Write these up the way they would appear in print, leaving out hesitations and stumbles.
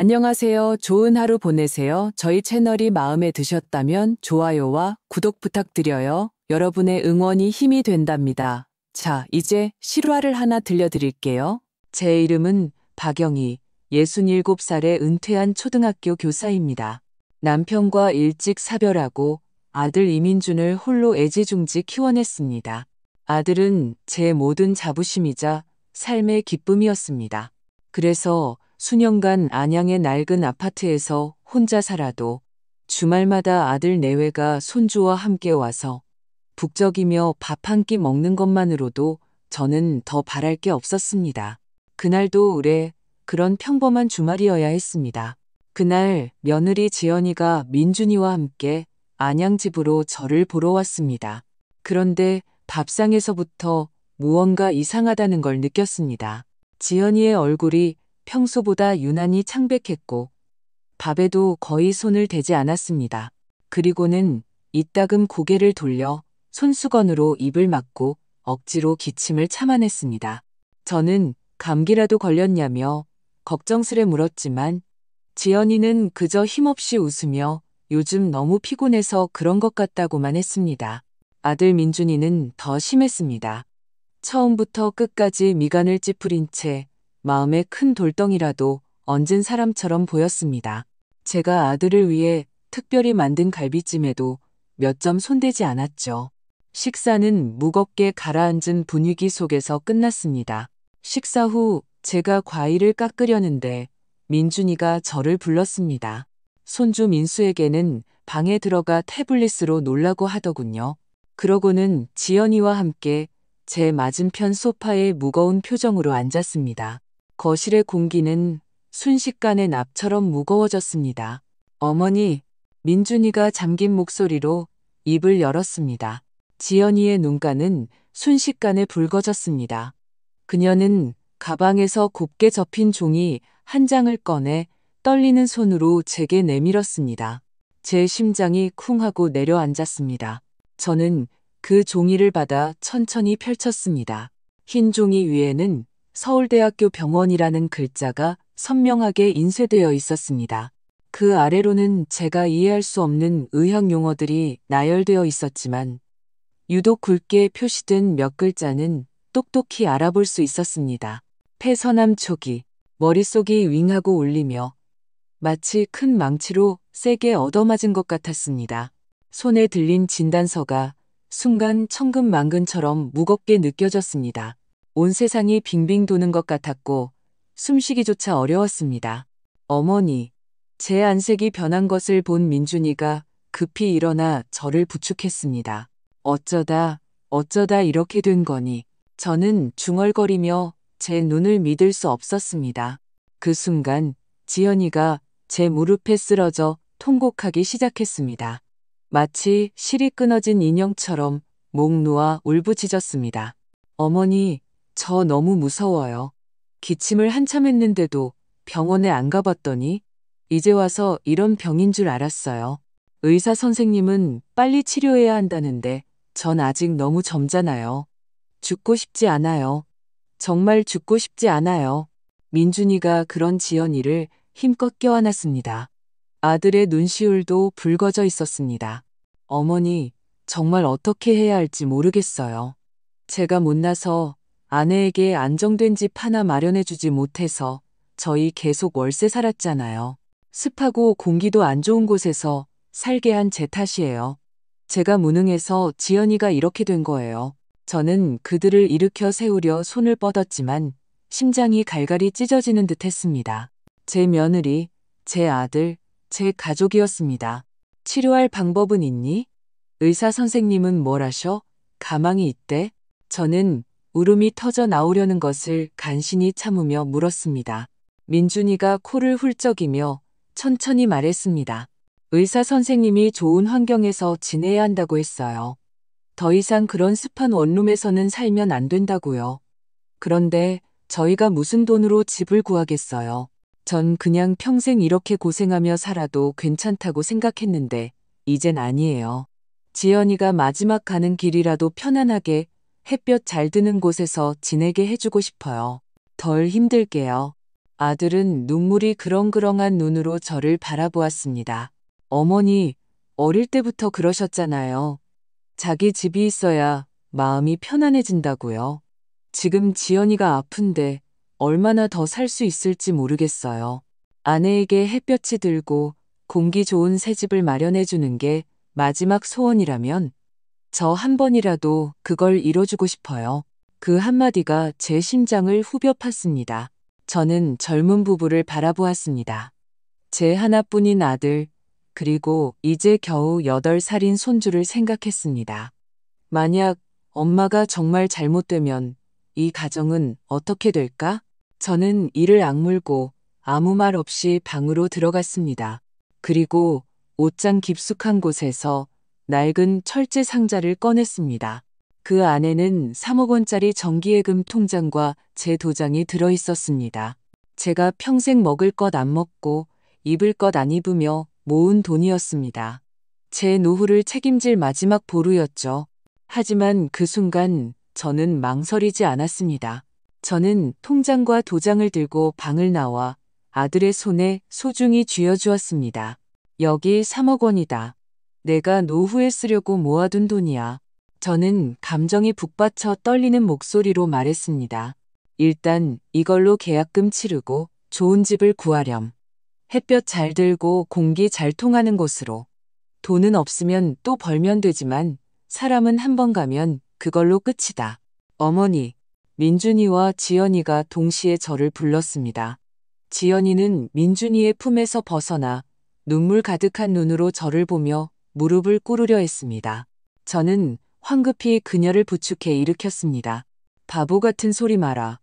안녕하세요. 좋은 하루 보내세요. 저희 채널이 마음에 드셨다면 좋아요와 구독 부탁드려요. 여러분의 응원이 힘이 된답니다. 자, 이제 실화를 하나 들려드릴게요. 제 이름은 박영희, 67살의 은퇴한 초등학교 교사입니다. 남편과 일찍 사별하고 아들 이민준을 홀로 애지중지 키워냈습니다. 아들은 제 모든 자부심이자 삶의 기쁨이었습니다. 그래서 수년간 안양의 낡은 아파트에서 혼자 살아도 주말마다 아들 내외가 손주와 함께 와서 북적이며 밥 한 끼 먹는 것만으로도 저는 더 바랄 게 없었습니다. 그날도 그런 평범한 주말이어야 했습니다. 그날 며느리 지연이가 민준이와 함께 안양집으로 저를 보러 왔습니다. 그런데 밥상에서부터 무언가 이상하다는 걸 느꼈습니다. 지연이의 얼굴이 평소보다 유난히 창백했고 밥에도 거의 손을 대지 않았습니다. 그리고는 이따금 고개를 돌려 손수건으로 입을 막고 억지로 기침을 참아냈습니다. 저는 감기라도 걸렸냐며 걱정스레 물었지만 지연이는 그저 힘없이 웃으며 요즘 너무 피곤해서 그런 것 같다고만 했습니다. 아들 민준이는 더 심했습니다. 처음부터 끝까지 미간을 찌푸린 채 마음에 큰 돌덩이라도 얹은 사람처럼 보였습니다. 제가 아들을 위해 특별히 만든 갈비찜에도 몇 점 손대지 않았죠. 식사는 무겁게 가라앉은 분위기 속에서 끝났습니다. 식사 후 제가 과일을 깎으려는데 민준이가 저를 불렀습니다. 손주 민수에게는 방에 들어가 태블릿으로 놀라고 하더군요. 그러고는 지연이와 함께 제 맞은편 소파에 무거운 표정으로 앉았습니다. 거실의 공기는 순식간에 납처럼 무거워졌습니다. 어머니, 민준이가 잠긴 목소리로 입을 열었습니다. 지연이의 눈가는 순식간에 붉어졌습니다. 그녀는 가방에서 곱게 접힌 종이 한 장을 꺼내 떨리는 손으로 제게 내밀었습니다. 제 심장이 쿵 하고 내려앉았습니다. 저는 그 종이를 받아 천천히 펼쳤습니다. 흰 종이 위에는 서울대학교 병원이라는 글자가 선명하게 인쇄되어 있었습니다. 그 아래로는 제가 이해할 수 없는 의학 용어들이 나열되어 있었지만 유독 굵게 표시된 몇 글자는 똑똑히 알아볼 수 있었습니다. 폐선암 초기, 머릿속이 윙하고 울리며 마치 큰 망치로 세게 얻어맞은 것 같았습니다. 손에 들린 진단서가 순간 천근만근처럼 무겁게 느껴졌습니다. 온 세상이 빙빙 도는 것 같았고 숨쉬기조차 어려웠습니다. 어머니, 제 안색이 변한 것을 본 민준이가 급히 일어나 저를 부축했습니다. 어쩌다 이렇게 된 거니? 저는 중얼거리며 제 눈을 믿을 수 없었습니다. 그 순간 지연이가 제 무릎에 쓰러져 통곡하기 시작했습니다. 마치 실이 끊어진 인형처럼 목 놓아 울부짖었습니다. 어머니, 저 너무 무서워요. 기침을 한참 했는데도 병원에 안 가봤더니 이제 와서 이런 병인 줄 알았어요. 의사 선생님은 빨리 치료해야 한다는데 전 아직 너무 젊잖아요. 죽고 싶지 않아요. 정말 죽고 싶지 않아요. 민준이가 그런 지연이를 힘껏 껴안았습니다. 아들의 눈시울도 붉어져 있었습니다. 어머니, 정말 어떻게 해야 할지 모르겠어요. 제가 못나서 아내에게 안정된 집 하나 마련해주지 못해서 저희 계속 월세 살았잖아요. 습하고 공기도 안 좋은 곳에서 살게 한 제 탓이에요. 제가 무능해서 지연이가 이렇게 된 거예요. 저는 그들을 일으켜 세우려 손을 뻗었지만 심장이 갈갈이 찢어지는 듯 했습니다. 제 며느리, 제 아들, 제 가족이었습니다. 치료할 방법은 있니? 의사 선생님은 뭘 하셔? 가망이 있대? 저는 울음이 터져 나오려는 것을 간신히 참으며 물었습니다. 민준이가 코를 훌쩍이며 천천히 말했습니다. 의사 선생님이 좋은 환경에서 지내야 한다고 했어요. 더 이상 그런 습한 원룸에서는 살면 안 된다고요. 그런데 저희가 무슨 돈으로 집을 구하겠어요. 전 그냥 평생 이렇게 고생하며 살아도 괜찮다고 생각했는데 이젠 아니에요. 지연이가 마지막 가는 길이라도 편안하게 햇볕 잘 드는 곳에서 지내게 해주고 싶어요. 덜 힘들게요. 아들은 눈물이 그렁그렁한 눈으로 저를 바라보았습니다. 어머니, 어릴 때부터 그러셨잖아요. 자기 집이 있어야 마음이 편안해진다고요. 지금 지연이가 아픈데 얼마나 더 살 수 있을지 모르겠어요. 아내에게 햇볕이 들고 공기 좋은 새 집을 마련해 주는 게 마지막 소원이라면 저 한 번이라도 그걸 이뤄주고 싶어요. 그 한마디가 제 심장을 후벼 팠습니다. 저는 젊은 부부를 바라보았습니다. 제 하나뿐인 아들, 그리고 이제 겨우 8살인 손주를 생각했습니다. 만약 엄마가 정말 잘못되면 이 가정은 어떻게 될까? 저는 이를 악물고 아무 말 없이 방으로 들어갔습니다. 그리고 옷장 깊숙한 곳에서 낡은 철제 상자를 꺼냈습니다. 그 안에는 3억 원짜리 정기예금 통장과 제 도장이 들어 있었습니다. 제가 평생 먹을 것 안 먹고 입을 것 안 입으며 모은 돈이었습니다. 제 노후를 책임질 마지막 보루였죠. 하지만 그 순간 저는 망설이지 않았습니다. 저는 통장과 도장을 들고 방을 나와 아들의 손에 소중히 쥐어주었습니다. 여기 3억 원이다. 내가 노후에 쓰려고 모아둔 돈이야. 저는 감정이 북받쳐 떨리는 목소리로 말했습니다. 일단 이걸로 계약금 치르고 좋은 집을 구하렴. 햇볕 잘 들고 공기 잘 통하는 곳으로. 돈은 없으면 또 벌면 되지만 사람은 한 번 가면 그걸로 끝이다. 어머니, 민준이와 지연이가 동시에 저를 불렀습니다. 지연이는 민준이의 품에서 벗어나 눈물 가득한 눈으로 저를 보며 무릎을 꿇으려 했습니다. 저는 황급히 그녀를 부축해 일으켰습니다. 바보 같은 소리 마라.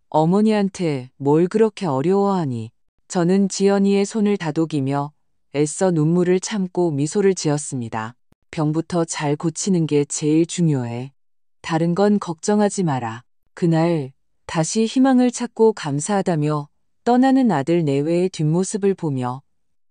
어머니한테 뭘 그렇게 어려워하니. 저는 지연이의 손을 다독이며 애써 눈물을 참고 미소를 지었습니다. 병부터 잘 고치는 게 제일 중요해. 다른 건 걱정하지 마라. 그날 다시 희망을 찾고 감사하다며 떠나는 아들 내외의 뒷모습을 보며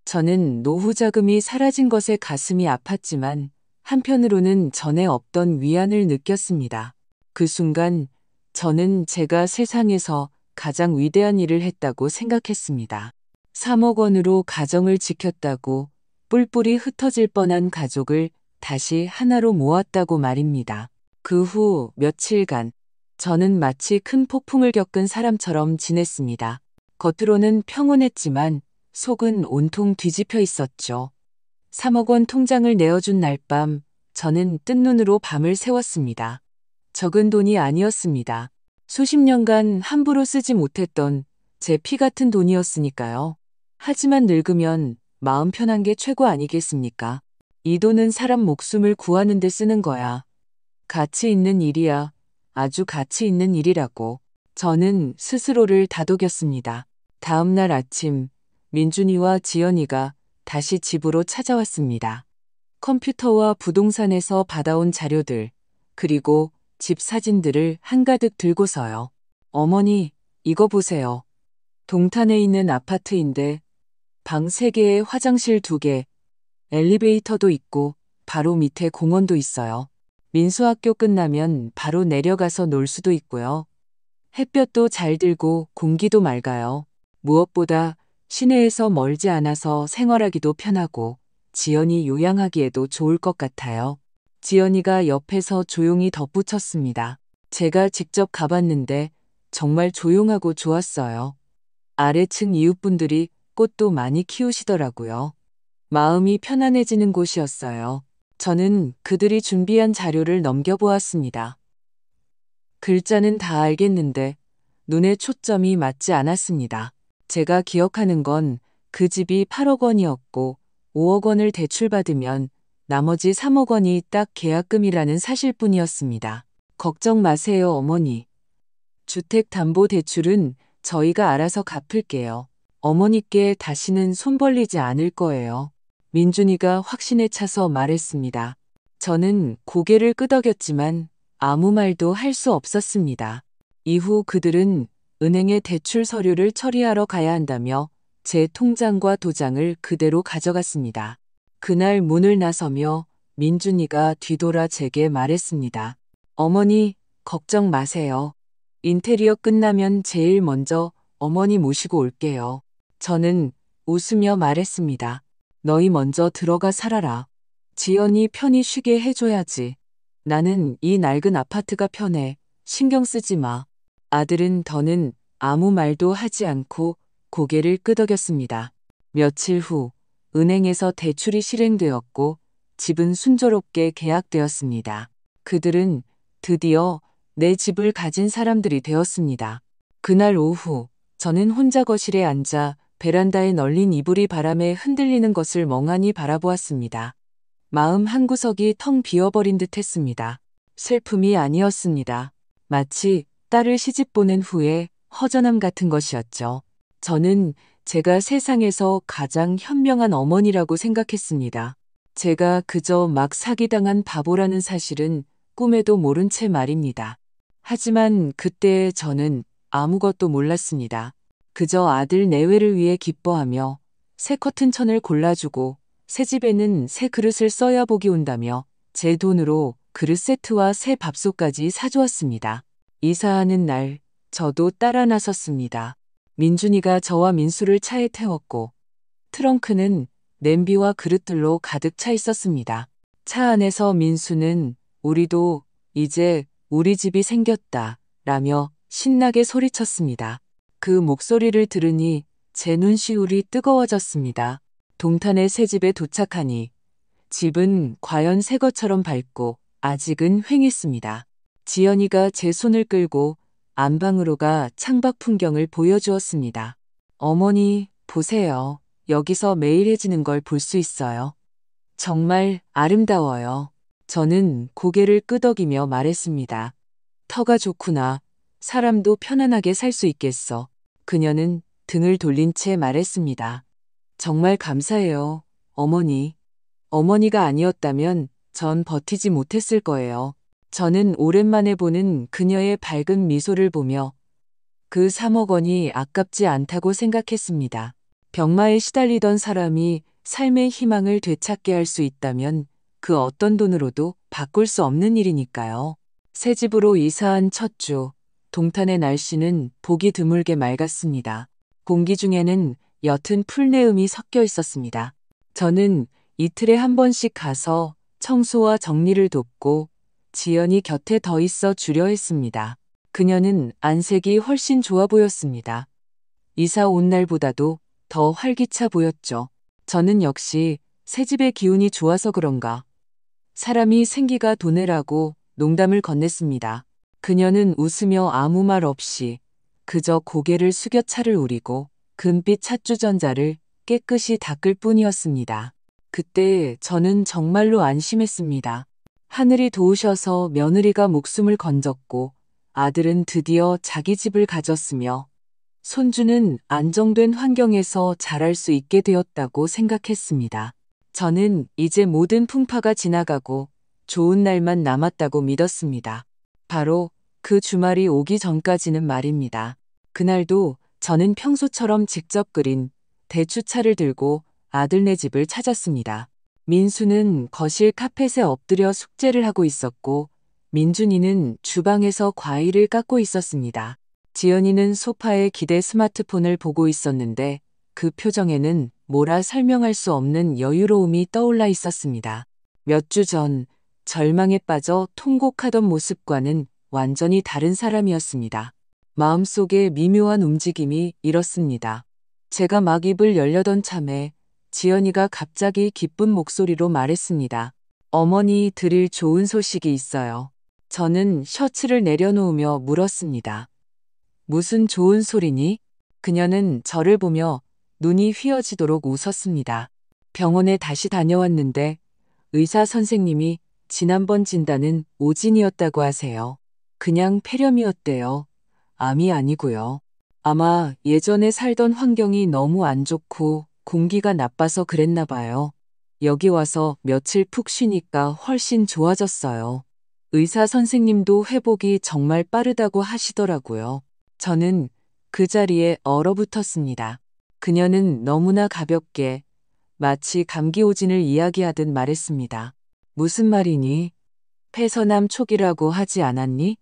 저는 노후 자금이 사라진 것에 가슴이 아팠지만 한편으로는 전에 없던 위안을 느꼈습니다. 그 순간 저는 제가 세상에서 가장 위대한 일을 했다고 생각했습니다. 3억 원으로 가정을 지켰다고 뿔뿔이 흩어질 뻔한 가족을 다시 하나로 모았다고 말입니다. 그 후 며칠간 저는 마치 큰 폭풍을 겪은 사람처럼 지냈습니다. 겉으로는 평온했지만 속은 온통 뒤집혀 있었죠. 3억 원 통장을 내어준 날 밤 저는 뜬 눈으로 밤을 새웠습니다. 적은 돈이 아니었습니다. 수십 년간 함부로 쓰지 못했던 제 피 같은 돈이었으니까요. 하지만 늙으면 마음 편한 게 최고 아니겠습니까? 이 돈은 사람 목숨을 구하는 데 쓰는 거야. 가치 있는 일이야. 아주 가치 있는 일이라고. 저는 스스로를 다독였습니다. 다음 날 아침 민준이와 지연이가 다시 집으로 찾아왔습니다. 컴퓨터와 부동산에서 받아온 자료들, 그리고 집 사진들을 한가득 들고서요. 어머니, 이거 보세요. 동탄에 있는 아파트인데 방 3개에 화장실 2개, 엘리베이터도 있고 바로 밑에 공원도 있어요. 민수학교 끝나면 바로 내려가서 놀 수도 있고요. 햇볕도 잘 들고 공기도 맑아요. 무엇보다 시내에서 멀지 않아서 생활하기도 편하고 지연이 요양하기에도 좋을 것 같아요. 지연이가 옆에서 조용히 덧붙였습니다. 제가 직접 가봤는데 정말 조용하고 좋았어요. 아래층 이웃분들이 꽃도 많이 키우시더라고요. 마음이 편안해지는 곳이었어요. 저는 그들이 준비한 자료를 넘겨보았습니다. 글자는 다 알겠는데 눈에 초점이 맞지 않았습니다. 제가 기억하는 건 그 집이 8억 원이었고 5억 원을 대출받으면 나머지 3억 원이 딱 계약금이라는 사실뿐이었습니다. 걱정 마세요, 어머니. 주택담보대출은 저희가 알아서 갚을게요. 어머니께 다시는 손 벌리지 않을 거예요. 민준이가 확신에 차서 말했습니다. 저는 고개를 끄덕였지만 아무 말도 할 수 없었습니다. 이후 그들은 은행에 대출 서류를 처리하러 가야 한다며 제 통장과 도장을 그대로 가져갔습니다. 그날 문을 나서며 민준이가 뒤돌아 제게 말했습니다. 어머니, 걱정 마세요. 인테리어 끝나면 제일 먼저 어머니 모시고 올게요. 저는 웃으며 말했습니다. 너희 먼저 들어가 살아라. 지연이 편히 쉬게 해줘야지. 나는 이 낡은 아파트가 편해. 신경 쓰지 마. 아들은 더는 아무 말도 하지 않고 고개를 끄덕였습니다. 며칠 후 은행에서 대출이 실행되었고 집은 순조롭게 계약되었습니다. 그들은 드디어 내 집을 가진 사람들이 되었습니다. 그날 오후 저는 혼자 거실에 앉아 베란다에 널린 이불이 바람에 흔들리는 것을 멍하니 바라보았습니다. 마음 한구석이 텅 비어버린 듯 했습니다. 슬픔이 아니었습니다. 마치 딸을 시집 보낸 후에 허전함 같은 것이었죠. 저는 제가 세상에서 가장 현명한 어머니라고 생각했습니다. 제가 그저 막 사기당한 바보라는 사실은 꿈에도 모른 채 말입니다. 하지만 그때 저는 아무것도 몰랐습니다. 그저 아들 내외를 위해 기뻐하며 새 커튼천을 골라주고 새 집에는 새 그릇을 써야 복이 온다며 제 돈으로 그릇 세트와 새 밥솥까지 사주었습니다. 이사하는 날 저도 따라 나섰습니다. 민준이가 저와 민수를 차에 태웠고 트렁크는 냄비와 그릇들로 가득 차 있었습니다. 차 안에서 민수는 우리도 이제 우리 집이 생겼다 라며 신나게 소리쳤습니다. 그 목소리를 들으니 제 눈시울이 뜨거워졌습니다. 동탄의 새 집에 도착하니 집은 과연 새 것처럼 밝고 아직은 휑했습니다. 지연이가 제 손을 끌고 안방으로 가 창밖 풍경을 보여주었습니다. 어머니, 보세요. 여기서 매일 해지는 걸 볼 수 있어요. 정말 아름다워요. 저는 고개를 끄덕이며 말했습니다. 터가 좋구나. 사람도 편안하게 살 수 있겠어. 그녀는 등을 돌린 채 말했습니다. 정말 감사해요, 어머니. 어머니가 아니었다면 전 버티지 못했을 거예요. 저는 오랜만에 보는 그녀의 밝은 미소를 보며 그 3억 원이 아깝지 않다고 생각했습니다. 병마에 시달리던 사람이 삶의 희망을 되찾게 할 수 있다면 그 어떤 돈으로도 바꿀 수 없는 일이니까요. 새 집으로 이사한 첫 주, 동탄의 날씨는 보기 드물게 맑았습니다. 공기 중에는 옅은 풀내음이 섞여 있었습니다. 저는 이틀에 한 번씩 가서 청소와 정리를 돕고 지연이 곁에 더 있어 주려 했습니다. 그녀는 안색이 훨씬 좋아 보였습니다. 이사 온 날보다도 더 활기차 보였죠. 저는 역시 새 집의 기운이 좋아서 그런가. 사람이 생기가 도네라고 농담을 건넸습니다. 그녀는 웃으며 아무 말 없이 그저 고개를 숙여 차를 우리고 금빛 찻주전자를 깨끗이 닦을 뿐이었습니다. 그때 저는 정말로 안심했습니다. 하늘이 도우셔서 며느리가 목숨을 건졌고 아들은 드디어 자기 집을 가졌으며 손주는 안정된 환경에서 자랄 수 있게 되었다고 생각했습니다. 저는 이제 모든 풍파가 지나가고 좋은 날만 남았다고 믿었습니다. 바로 그 주말이 오기 전까지는 말입니다. 그날도 저는 평소처럼 직접 끓인 대추차를 들고 아들네 집을 찾았습니다. 민수는 거실 카펫에 엎드려 숙제를 하고 있었고 민준이는 주방에서 과일을 깎고 있었습니다. 지연이는 소파에 기대 스마트폰을 보고 있었는데 그 표정에는 뭐라 설명할 수 없는 여유로움이 떠올라 있었습니다. 몇 주 전 절망에 빠져 통곡하던 모습과는 완전히 다른 사람이었습니다. 마음속에 미묘한 움직임이 일었습니다. 제가 막 입을 열려던 참에 지연이가 갑자기 기쁜 목소리로 말했습니다. 어머니 드릴 좋은 소식이 있어요. 저는 셔츠를 내려놓으며 물었습니다. 무슨 좋은 소리니? 그녀는 저를 보며 눈이 휘어지도록 웃었습니다. 병원에 다시 다녀왔는데 의사 선생님이 지난번 진단은 오진이었다고 하세요. 그냥 폐렴이었대요. 암이 아니고요. 아마 예전에 살던 환경이 너무 안 좋고 공기가 나빠서 그랬나 봐요. 여기 와서 며칠 푹 쉬니까 훨씬 좋아졌어요. 의사 선생님도 회복이 정말 빠르다고 하시더라고요. 저는 그 자리에 얼어붙었습니다. 그녀는 너무나 가볍게 마치 감기오진을 이야기하듯 말했습니다. 무슨 말이니? 폐선암 초기라고 하지 않았니?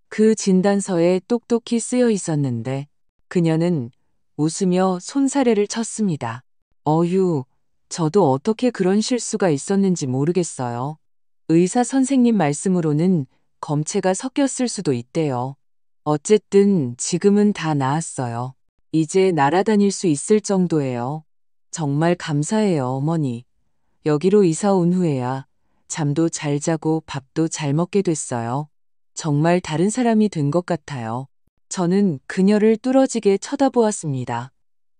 그 진단서에 똑똑히 쓰여 있었는데 그녀는 웃으며 손사래를 쳤습니다. 어휴, 저도 어떻게 그런 실수가 있었는지 모르겠어요. 의사 선생님 말씀으로는 검체가 섞였을 수도 있대요. 어쨌든 지금은 다 나았어요. 이제 날아다닐 수 있을 정도예요. 정말 감사해요, 어머니. 여기로 이사 온 후에야 잠도 잘 자고 밥도 잘 먹게 됐어요. 정말 다른 사람이 된 것 같아요. 저는 그녀를 뚫어지게 쳐다보았습니다.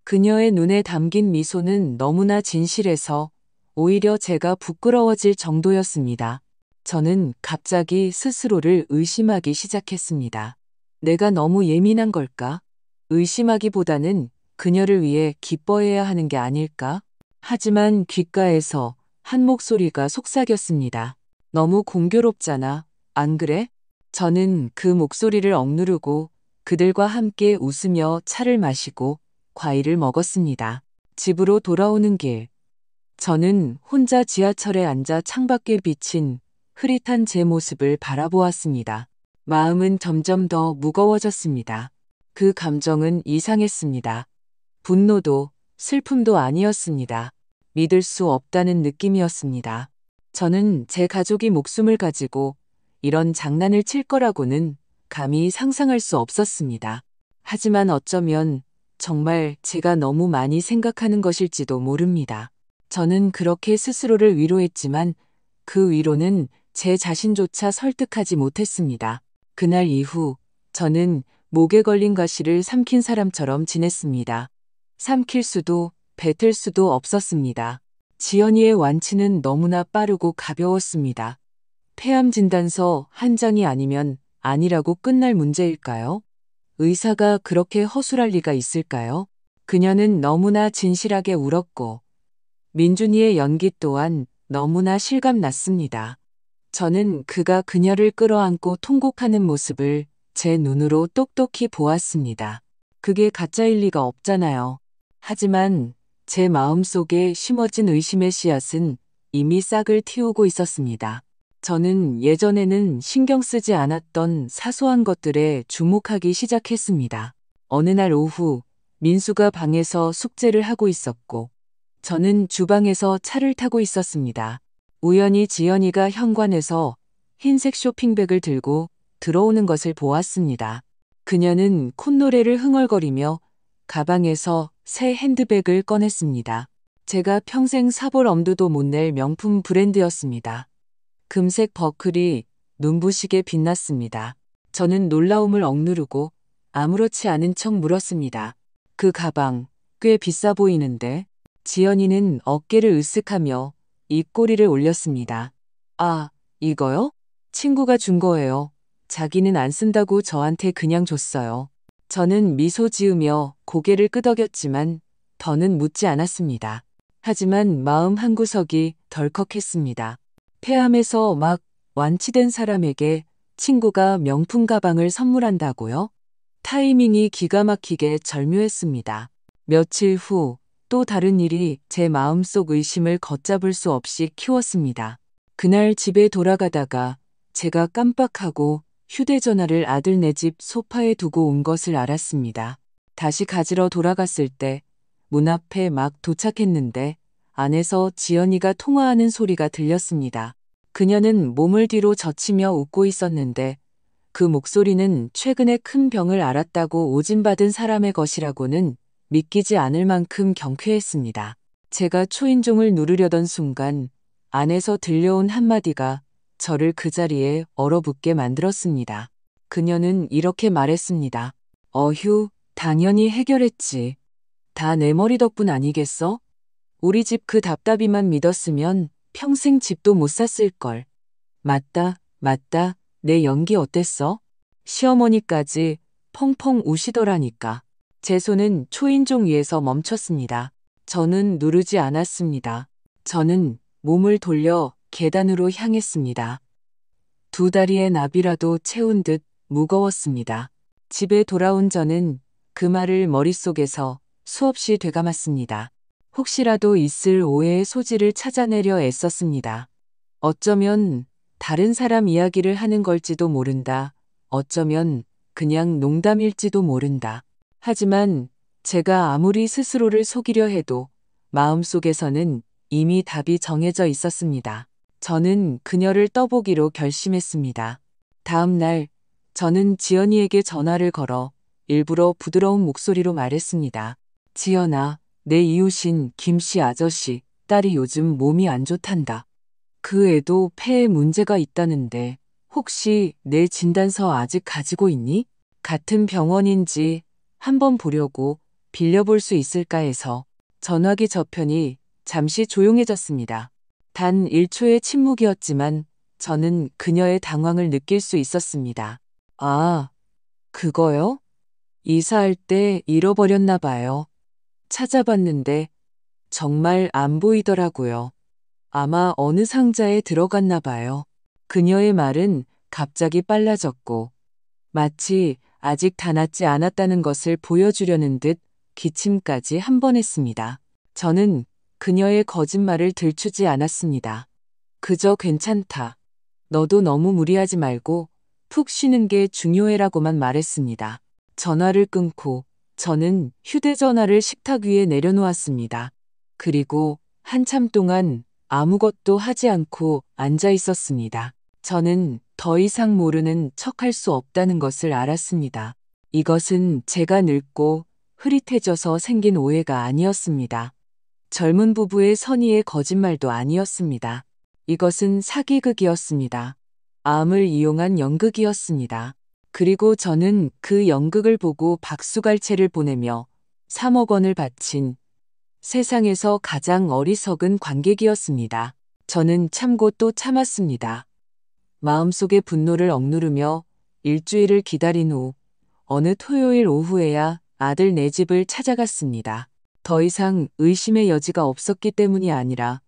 그녀의 눈에 담긴 미소는 너무나 진실해서 오히려 제가 부끄러워질 정도였습니다. 저는 갑자기 스스로를 의심하기 시작했습니다. 내가 너무 예민한 걸까? 의심하기보다는 그녀를 위해 기뻐해야 하는 게 아닐까? 하지만 귓가에서 한 목소리가 속삭였습니다. 너무 공교롭잖아. 안 그래? 저는 그 목소리를 억누르고 그들과 함께 웃으며 차를 마시고 과일을 먹었습니다. 집으로 돌아오는 길. 저는 혼자 지하철에 앉아 창밖에 비친 흐릿한 제 모습을 바라보았습니다. 마음은 점점 더 무거워졌습니다. 그 감정은 이상했습니다. 분노도 슬픔도 아니었습니다. 믿을 수 없다는 느낌이었습니다. 저는 제 가족이 목숨을 가지고 이런 장난을 칠 거라고는 감히 상상할 수 없었습니다. 하지만 어쩌면 정말 제가 너무 많이 생각하는 것일지도 모릅니다. 저는 그렇게 스스로를 위로했지만 그 위로는 제 자신조차 설득하지 못했습니다. 그날 이후 저는 목에 걸린 가시를 삼킨 사람처럼 지냈습니다. 삼킬 수도 뱉을 수도 없었습니다. 지연이의 완치는 너무나 빠르고 가벼웠습니다. 폐암 진단서 한 장이 아니면 아니라고 끝날 문제일까요? 의사가 그렇게 허술할 리가 있을까요? 그녀는 너무나 진실하게 울었고 민준이의 연기 또한 너무나 실감났습니다. 저는 그가 그녀를 끌어안고 통곡하는 모습을 제 눈으로 똑똑히 보았습니다. 그게 가짜일 리가 없잖아요. 하지만 제 마음속에 심어진 의심의 씨앗은 이미 싹을 틔우고 있었습니다. 저는 예전에는 신경 쓰지 않았던 사소한 것들에 주목하기 시작했습니다. 어느 날 오후 민수가 방에서 숙제를 하고 있었고 저는 주방에서 차를 타고 있었습니다. 우연히 지연이가 현관에서 흰색 쇼핑백을 들고 들어오는 것을 보았습니다. 그녀는 콧노래를 흥얼거리며 가방에서 새 핸드백을 꺼냈습니다. 제가 평생 사볼 엄두도 못 낼 명품 브랜드였습니다. 금색 버클이 눈부시게 빛났습니다. 저는 놀라움을 억누르고 아무렇지 않은 척 물었습니다. 그 가방 꽤 비싸 보이는데? 지연이는 어깨를 으쓱하며 입꼬리를 올렸습니다. 아, 이거요? 친구가 준 거예요. 자기는 안 쓴다고 저한테 그냥 줬어요. 저는 미소 지으며 고개를 끄덕였지만 더는 묻지 않았습니다. 하지만 마음 한구석이 덜컥했습니다. 폐암에서 막 완치된 사람에게 친구가 명품 가방을 선물한다고요? 타이밍이 기가 막히게 절묘했습니다. 며칠 후 또 다른 일이 제 마음속 의심을 걷잡을 수 없이 키웠습니다. 그날 집에 돌아가다가 제가 깜빡하고 휴대전화를 아들네 집 소파에 두고 온 것을 알았습니다. 다시 가지러 돌아갔을 때 문 앞에 막 도착했는데 안에서 지연이가 통화하는 소리가 들렸습니다. 그녀는 몸을 뒤로 젖히며 웃고 있었는데 그 목소리는 최근에 큰 병을 앓았다고 오진받은 사람의 것이라고는 믿기지 않을 만큼 경쾌했습니다. 제가 초인종을 누르려던 순간 안에서 들려온 한마디가 저를 그 자리에 얼어붙게 만들었습니다. 그녀는 이렇게 말했습니다. 어휴, 당연히 해결했지. 다 내 머리 덕분 아니겠어? 우리 집 그 답답이만 믿었으면 평생 집도 못 샀을걸. 맞다, 맞다. 내 연기 어땠어? 시어머니까지 펑펑 우시더라니까. 제 손은 초인종 위에서 멈췄습니다. 저는 누르지 않았습니다. 저는 몸을 돌려 계단으로 향했습니다. 두 다리의 나비라도 채운 듯 무거웠습니다. 집에 돌아온 저는 그 말을 머릿속에서 수없이 되감았습니다. 혹시라도 있을 오해의 소지를 찾아내려 애썼습니다. 어쩌면 다른 사람 이야기를 하는 걸지도 모른다. 어쩌면 그냥 농담일지도 모른다. 하지만 제가 아무리 스스로를 속이려 해도 마음속에서는 이미 답이 정해져 있었습니다. 저는 그녀를 떠보기로 결심했습니다. 다음 날 저는 지연이에게 전화를 걸어 일부러 부드러운 목소리로 말했습니다. 지연아, 내 이웃인 김씨 아저씨 딸이 요즘 몸이 안 좋단다. 그 애도 폐에 문제가 있다는데 혹시 내 진단서 아직 가지고 있니? 같은 병원인지 한번 보려고 빌려볼 수 있을까 해서. 전화기 저편이 잠시 조용해졌습니다. 단 1초의 침묵이었지만 저는 그녀의 당황을 느낄 수 있었습니다. 아, 그거요? 이사할 때 잃어버렸나 봐요. 찾아봤는데 정말 안 보이더라고요. 아마 어느 상자에 들어갔나 봐요. 그녀의 말은 갑자기 빨라졌고 마치 아직 다 낫지 않았다는 것을 보여주려는 듯 기침까지 한 번 했습니다. 저는 그녀의 거짓말을 들추지 않았습니다. 그저 괜찮다. 너도 너무 무리하지 말고 푹 쉬는 게 중요해라고만 말했습니다. 전화를 끊고 저는 휴대전화를 식탁 위에 내려놓았습니다. 그리고 한참 동안 아무것도 하지 않고 앉아 있었습니다. 저는 더 이상 모르는 척할 수 없다는 것을 알았습니다. 이것은 제가 늙고 흐릿해져서 생긴 오해가 아니었습니다. 젊은 부부의 선의의 거짓말도 아니었습니다. 이것은 사기극이었습니다. 암을 이용한 연극이었습니다. 그리고 저는 그 연극을 보고 박수갈채를 보내며 3억 원을 바친 세상에서 가장 어리석은 관객이었습니다. 저는 참고 또 참았습니다. 마음속의 분노를 억누르며 일주일을 기다린 후 어느 토요일 오후에야 아들 네 집을 찾아갔습니다. 더 이상 의심의 여지가 없었기 때문이 아니라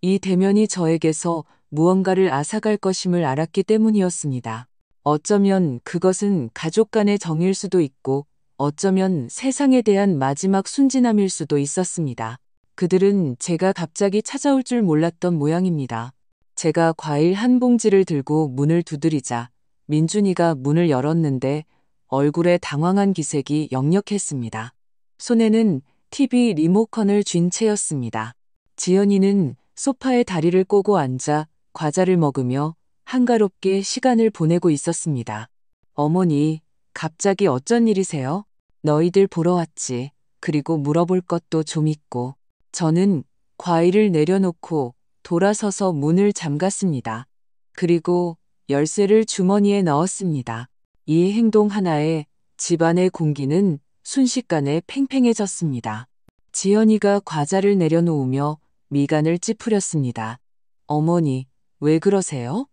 이 대면이 저에게서 무언가를 앗아갈 것임을 알았기 때문이었습니다. 어쩌면 그것은 가족 간의 정일 수도 있고 어쩌면 세상에 대한 마지막 순진함일 수도 있었습니다. 그들은 제가 갑자기 찾아올 줄 몰랐던 모양입니다. 제가 과일 한 봉지를 들고 문을 두드리자 민준이가 문을 열었는데 얼굴에 당황한 기색이 역력했습니다. 손에는 TV 리모컨을 쥔 채였습니다. 지연이는 소파에 다리를 꼬고 앉아 과자를 먹으며 한가롭게 시간을 보내고 있었습니다. 어머니, 갑자기 어쩐 일이세요? 너희들 보러 왔지. 그리고 물어볼 것도 좀 있고. 저는 과일을 내려놓고 돌아서서 문을 잠갔습니다. 그리고 열쇠를 주머니에 넣었습니다. 이 행동 하나에 집안의 공기는 순식간에 팽팽해졌습니다. 지연이가 과자를 내려놓으며 미간을 찌푸렸습니다. 어머니, 왜 그러세요?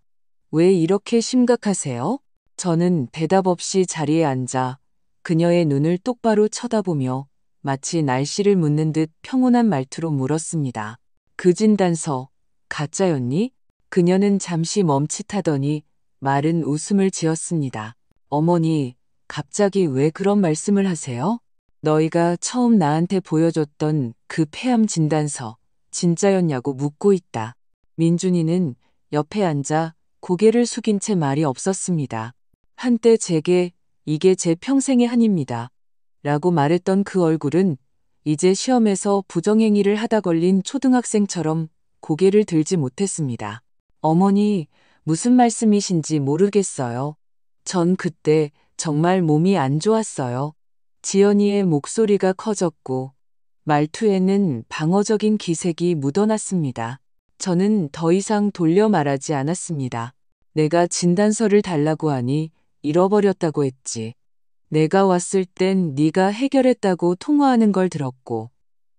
왜 이렇게 심각하세요? 저는 대답 없이 자리에 앉아 그녀의 눈을 똑바로 쳐다보며 마치 날씨를 묻는 듯 평온한 말투로 물었습니다. 그 진단서, 가짜였니? 그녀는 잠시 멈칫하더니 마른 웃음을 지었습니다. 어머니, 갑자기 왜 그런 말씀을 하세요? 너희가 처음 나한테 보여줬던 그 폐암 진단서, 진짜였냐고 묻고 있다. 민준이는 옆에 앉아 고개를 숙인 채 말이 없었습니다. 한때 제게 이게 제 평생의 한입니다. 라고 말했던 그 얼굴은 이제 시험에서 부정행위를 하다 걸린 초등학생처럼 고개를 들지 못했습니다. 어머니, 무슨 말씀이신지 모르겠어요. 전 그때 정말 몸이 안 좋았어요. 지연이의 목소리가 커졌고 말투에는 방어적인 기색이 묻어났습니다. 저는 더 이상 돌려 말하지 않았습니다. 내가 진단서를 달라고 하니 잃어버렸다고 했지. 내가 왔을 땐 네가 해결했다고 통화하는 걸 들었고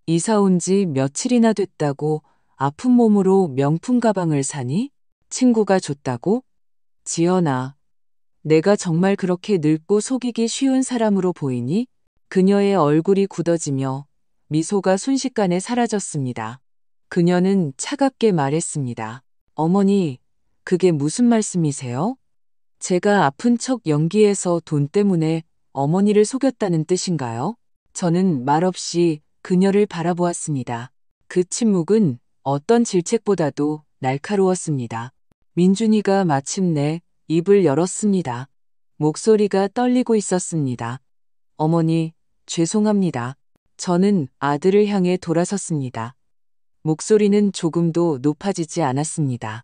이사 온 지 며칠이나 됐다고 아픈 몸으로 명품 가방을 사니? 친구가 줬다고? 지연아, 내가 정말 그렇게 늙고 속이기 쉬운 사람으로 보이니? 그녀의 얼굴이 굳어지며 미소가 순식간에 사라졌습니다. 그녀는 차갑게 말했습니다. 어머니, 그게 무슨 말씀이세요? 제가 아픈 척 연기해서 돈 때문에 어머니를 속였다는 뜻인가요? 저는 말없이 그녀를 바라보았습니다. 그 침묵은 어떤 질책보다도 날카로웠습니다. 민준이가 마침내 입을 열었습니다. 목소리가 떨리고 있었습니다. 어머니, 죄송합니다. 저는 아들을 향해 돌아섰습니다. 목소리는 조금도 높아지지 않았습니다.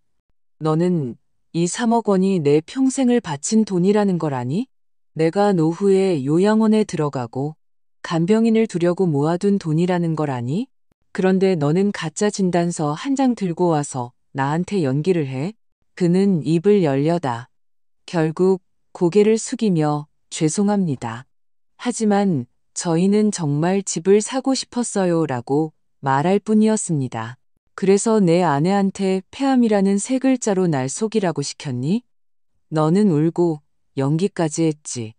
너는 이 3억 원이 내 평생을 바친 돈이라는 걸 아니? 내가 노후에 요양원에 들어가고 간병인을 두려고 모아둔 돈이라는 걸 아니? 그런데 너는 가짜 진단서 한 장 들고 와서 나한테 연기를 해? 그는 입을 열려다 결국 고개를 숙이며 죄송합니다. 하지만 저희는 정말 집을 사고 싶었어요 라고 말할 뿐이었습니다. 그래서 내 아내한테 폐암이라는 세 글자로 날 속이라고 시켰니? 너는 울고 연기까지 했지.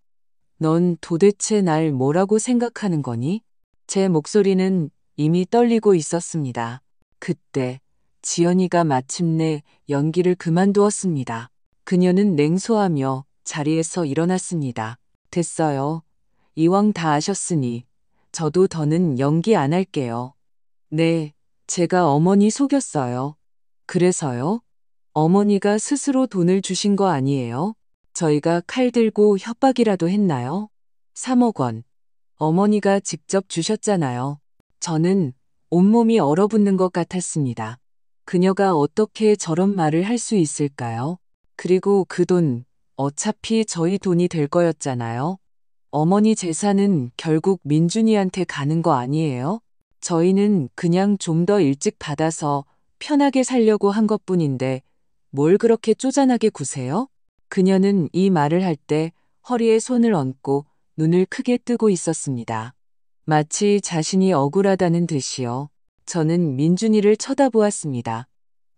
넌 도대체 날 뭐라고 생각하는 거니? 제 목소리는 이미 떨리고 있었습니다. 그때 지연이가 마침내 연기를 그만두었습니다. 그녀는 냉소하며 자리에서 일어났습니다. 됐어요. 이왕 다 아셨으니 저도 더는 연기 안 할게요. 네, 제가 어머니 속였어요. 그래서요? 어머니가 스스로 돈을 주신 거 아니에요? 저희가 칼 들고 협박이라도 했나요? 3억 원. 어머니가 직접 주셨잖아요. 저는 온몸이 얼어붙는 것 같았습니다. 그녀가 어떻게 저런 말을 할 수 있을까요? 그리고 그 돈, 어차피 저희 돈이 될 거였잖아요. 어머니 재산은 결국 민준이한테 가는 거 아니에요? 저희는 그냥 좀 더 일찍 받아서 편하게 살려고 한 것뿐인데 뭘 그렇게 쪼잔하게 구세요? 그녀는 이 말을 할 때 허리에 손을 얹고 눈을 크게 뜨고 있었습니다. 마치 자신이 억울하다는 듯이요. 저는 민준이를 쳐다보았습니다.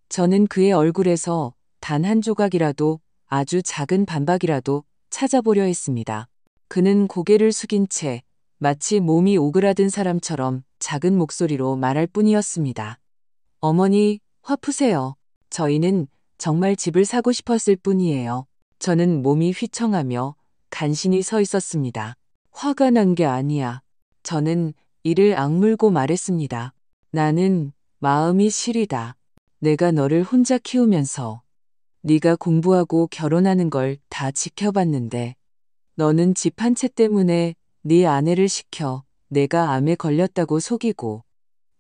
저는 그의 얼굴에서 단 한 조각이라도 아주 작은 반박이라도 찾아보려 했습니다. 그는 고개를 숙인 채 마치 몸이 오그라든 사람처럼 작은 목소리로 말할 뿐이었습니다. 어머니, 화 푸세요. 저희는 정말 집을 사고 싶었을 뿐이에요. 저는 몸이 휘청하며 간신히 서 있었습니다. 화가 난 게 아니야. 저는 이를 악물고 말했습니다. 나는 마음이 시리다. 내가 너를 혼자 키우면서 네가 공부하고 결혼하는 걸 다 지켜봤는데 너는 집 한 채 때문에 네 아내를 시켜 내가 암에 걸렸다고 속이고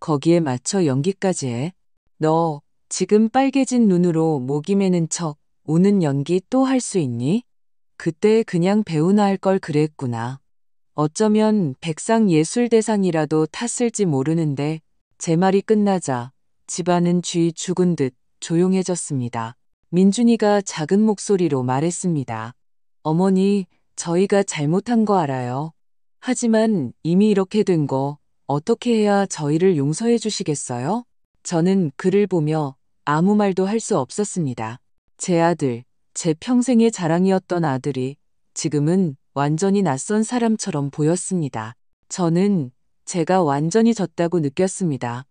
거기에 맞춰 연기까지 해. 너 지금 빨개진 눈으로 목이 메는 척 우는 연기 또 할 수 있니? 그때 그냥 배우나 할 걸 그랬구나. 어쩌면 백상예술대상이라도 탔을지 모르는데 제 말이 끝나자 집안은 쥐 죽은 듯 조용해졌습니다. 민준이가 작은 목소리로 말했습니다. 어머니, 저희가 잘못한 거 알아요. 하지만 이미 이렇게 된 거 어떻게 해야 저희를 용서해 주시겠어요? 저는 그를 보며 아무 말도 할 수 없었습니다. 제 아들, 제 평생의 자랑이었던 아들이 지금은 완전히 낯선 사람처럼 보였습니다. 저는 제가 완전히 졌다고 느꼈습니다.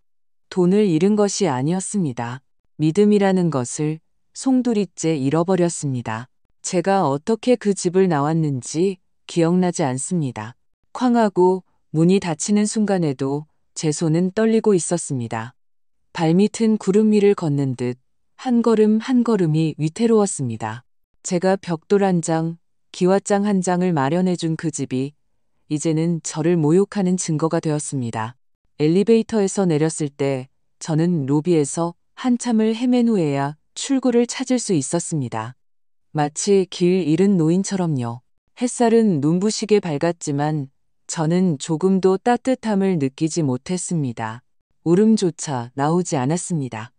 돈을 잃은 것이 아니었습니다. 믿음이라는 것을 송두리째 잃어버렸습니다. 제가 어떻게 그 집을 나왔는지 기억나지 않습니다. 쾅하고 문이 닫히는 순간에도 제 손은 떨리고 있었습니다. 발밑은 구름 위를 걷는 듯 한 걸음 한 걸음이 위태로웠습니다. 제가 벽돌 한 장, 기와장 한 장을 마련해준 그 집이 이제는 저를 모욕하는 증거가 되었습니다. 엘리베이터에서 내렸을 때 저는 로비에서 한참을 헤맨 후에야 출구를 찾을 수 있었습니다. 마치 길 잃은 노인처럼요. 햇살은 눈부시게 밝았지만 저는 조금도 따뜻함을 느끼지 못했습니다. 울음조차 나오지 않았습니다.